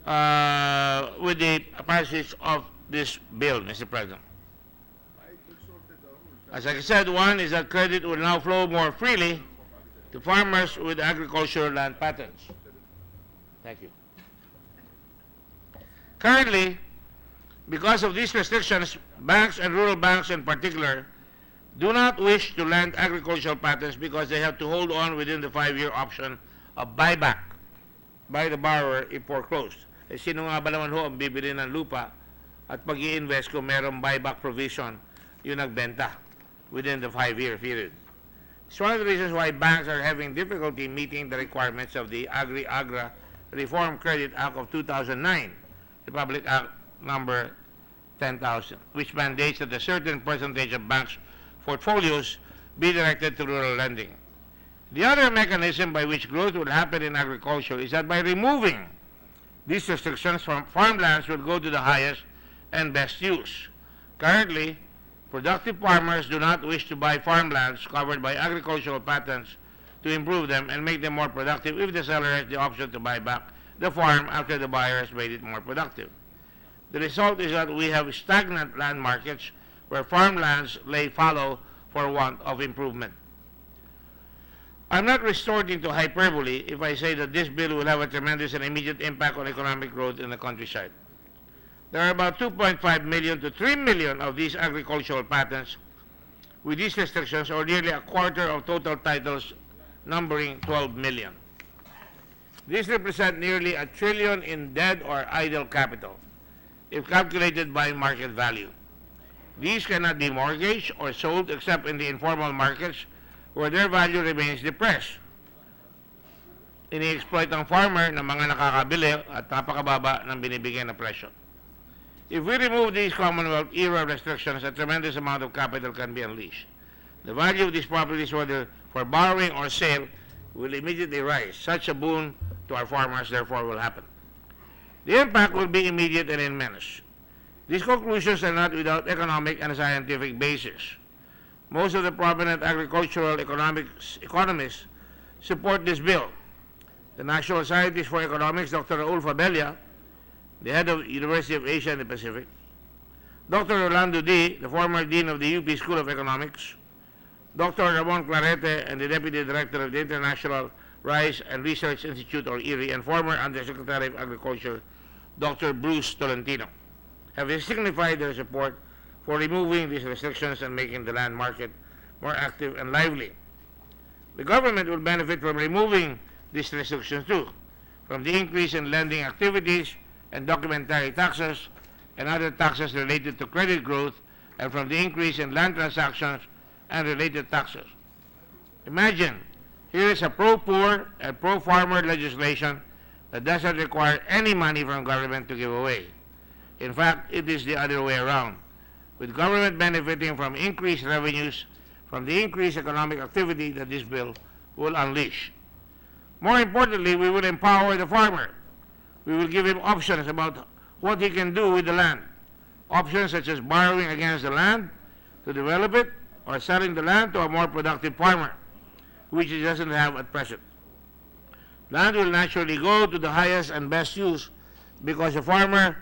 Speaker 9: with the passage of this bill, Mr. President. As I said, one is that credit will now flow more freely to farmers with agricultural land patents. Thank you. Currently, because of these restrictions, banks and rural banks in particular do not wish to lend agricultural patents because they have to hold on within the 5-year option of buyback by the borrower if foreclosed. Eh, sino nga ba naman ho ang bibili ng lupa at pag-i-invest kung merong buyback provision yung nagbenta within the 5-year period? It's one of the reasons why banks are having difficulty meeting the requirements of the Agri-Agra Reform Credit Act of 2009, Republic Act number 10,000, which mandates that a certain percentage of banks' portfolios be directed to rural lending. The other mechanism by which growth will happen in agriculture is that by removing these restrictions from farmlands will go to the highest and best use. Currently, productive farmers do not wish to buy farmlands covered by agricultural patents to improve them and make them more productive if the seller has the option to buy back the farm after the buyer has made it more productive. The result is that we have stagnant land markets where farmlands lay fallow for want of improvement. I'm not resorting to hyperbole if I say that this bill will have a tremendous and immediate impact on economic growth in the countryside. There are about 2.5 million to 3 million of these agricultural patents with these restrictions, or nearly a quarter of total titles, numbering 12 million. These represent nearly $1 trillion in dead or idle capital, if calculated by market value. These cannot be mortgaged or sold except in the informal markets where their value remains depressed. Ini-exploit ang farmer ng mga nakakabili at napakababa ng binibigyan na presyo. If we remove these Commonwealth-era restrictions, a tremendous amount of capital can be unleashed. The value of these properties, whether for borrowing or sale, will immediately rise. Such a boon to our farmers, therefore, will happen. The impact will be immediate and immense. These conclusions are not without economic and scientific basis. Most of the prominent agricultural economists support this bill. The National Societies for Economics, Dr. Raul Fabella, the head of University of Asia and the Pacific, Dr. Rolando D., the former dean of the UP School of Economics, Dr. Ramon Clarete, and the deputy director of the International Rice and Research Institute, or IRI, and former Undersecretary of Agriculture, Dr. Bruce Tolentino, have signified their support for removing these restrictions and making the land market more active and lively. The government will benefit from removing these restrictions too, from the increase in lending activities and documentary taxes and other taxes related to credit growth, and from the increase in land transactions and related taxes. Imagine, here is a pro-poor and pro-farmer legislation that doesn't require any money from government to give away. In fact, it is the other way around, with government benefiting from increased revenues from the increased economic activity that this bill will unleash. More importantly, we will empower the farmer. We will give him options about what he can do with the land. Options such as borrowing against the land to develop it, or selling the land to a more productive farmer, which he doesn't have at present. Land will naturally go to the highest and best use because a farmer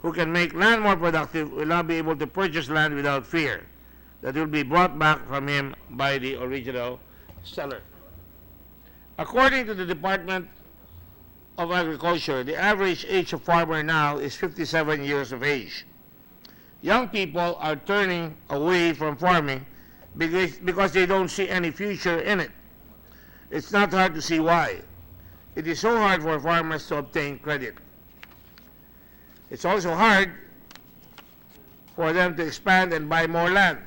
Speaker 9: who can make land more productive will now be able to purchase land without fear that will be brought back from him by the original seller. According to the Department of Agriculture, the average age of farmer now is 57 years of age. Young people are turning away from farming because they don't see any future in it. It's not hard to see why. It is so hard for farmers to obtain credit. It's also hard for them to expand and buy more land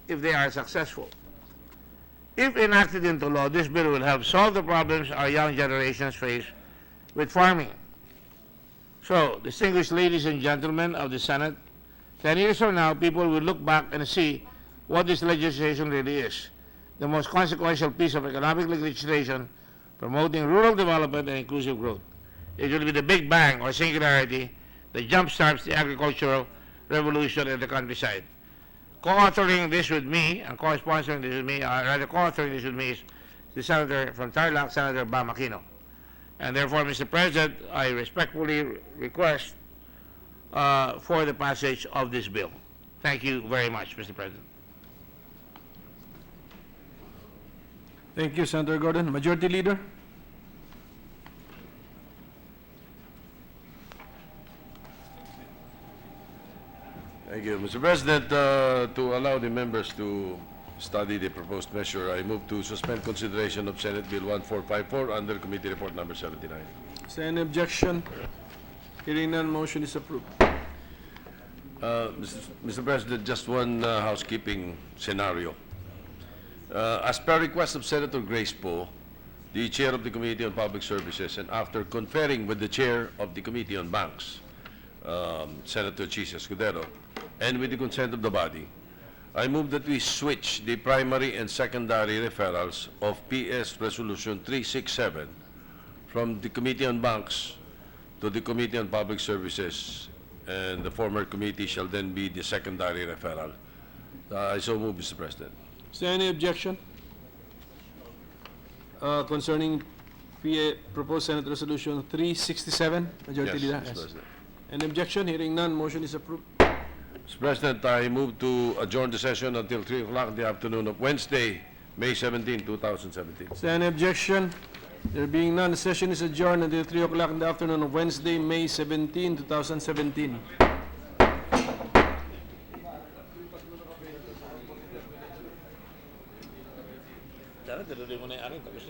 Speaker 9: if they are successful. If enacted into law, this bill will help solve the problems our young generations face with farming. So, distinguished ladies and gentlemen of the Senate, 10 years from now, people will look back and see what this legislation really is. The most consequential piece of economic legislation promoting rural development and inclusive growth. It will be the big bang or singularity that jumpstarts the agricultural revolution in the countryside. Co-authoring this with me, and co-sponsoring this with me, co-authoring this with me is the Senator from Tarlac, Senator Bam Aquino. And therefore, Mr. President, I respectfully request for the passage of this bill. Thank you very much, Mr. President.
Speaker 1: Thank you, Senator Gordon. Majority Leader?
Speaker 4: Thank you, Mr. President. To allow the members to study the proposed measure, I move to suspend consideration of Senate Bill 1454 under Committee Report Number 79.
Speaker 1: Is there any objection? Hearing none, motion is approved.
Speaker 4: Mr. President, just one housekeeping scenario. As per request of Senator Grace Poe, the Chair of the Committee on Public Services, and after conferring with the Chair of the Committee on Banks, Senator Chis Escudero, and with the consent of the body, I move that we switch the primary and secondary referrals of PS Resolution 367 from the Committee on Banks to the Committee on Public Services, and the former committee shall then be the secondary referral. I so move, Mr. President.
Speaker 1: Is there any objection concerning proposed Senate Resolution 367? Majority Leader?
Speaker 4: Yes, Mr. President.
Speaker 1: Any objection? Hearing none, motion is approved.
Speaker 4: Mr. President, I move to adjourn the session until 3 o'clock in the afternoon of Wednesday, May 17, 2017.
Speaker 1: Is there any objection? There being none, the session is adjourned until 3 o'clock in the afternoon of Wednesday, May 17, 2017.
Speaker 9: Dapat, tuloy mo na yung akin. Tapos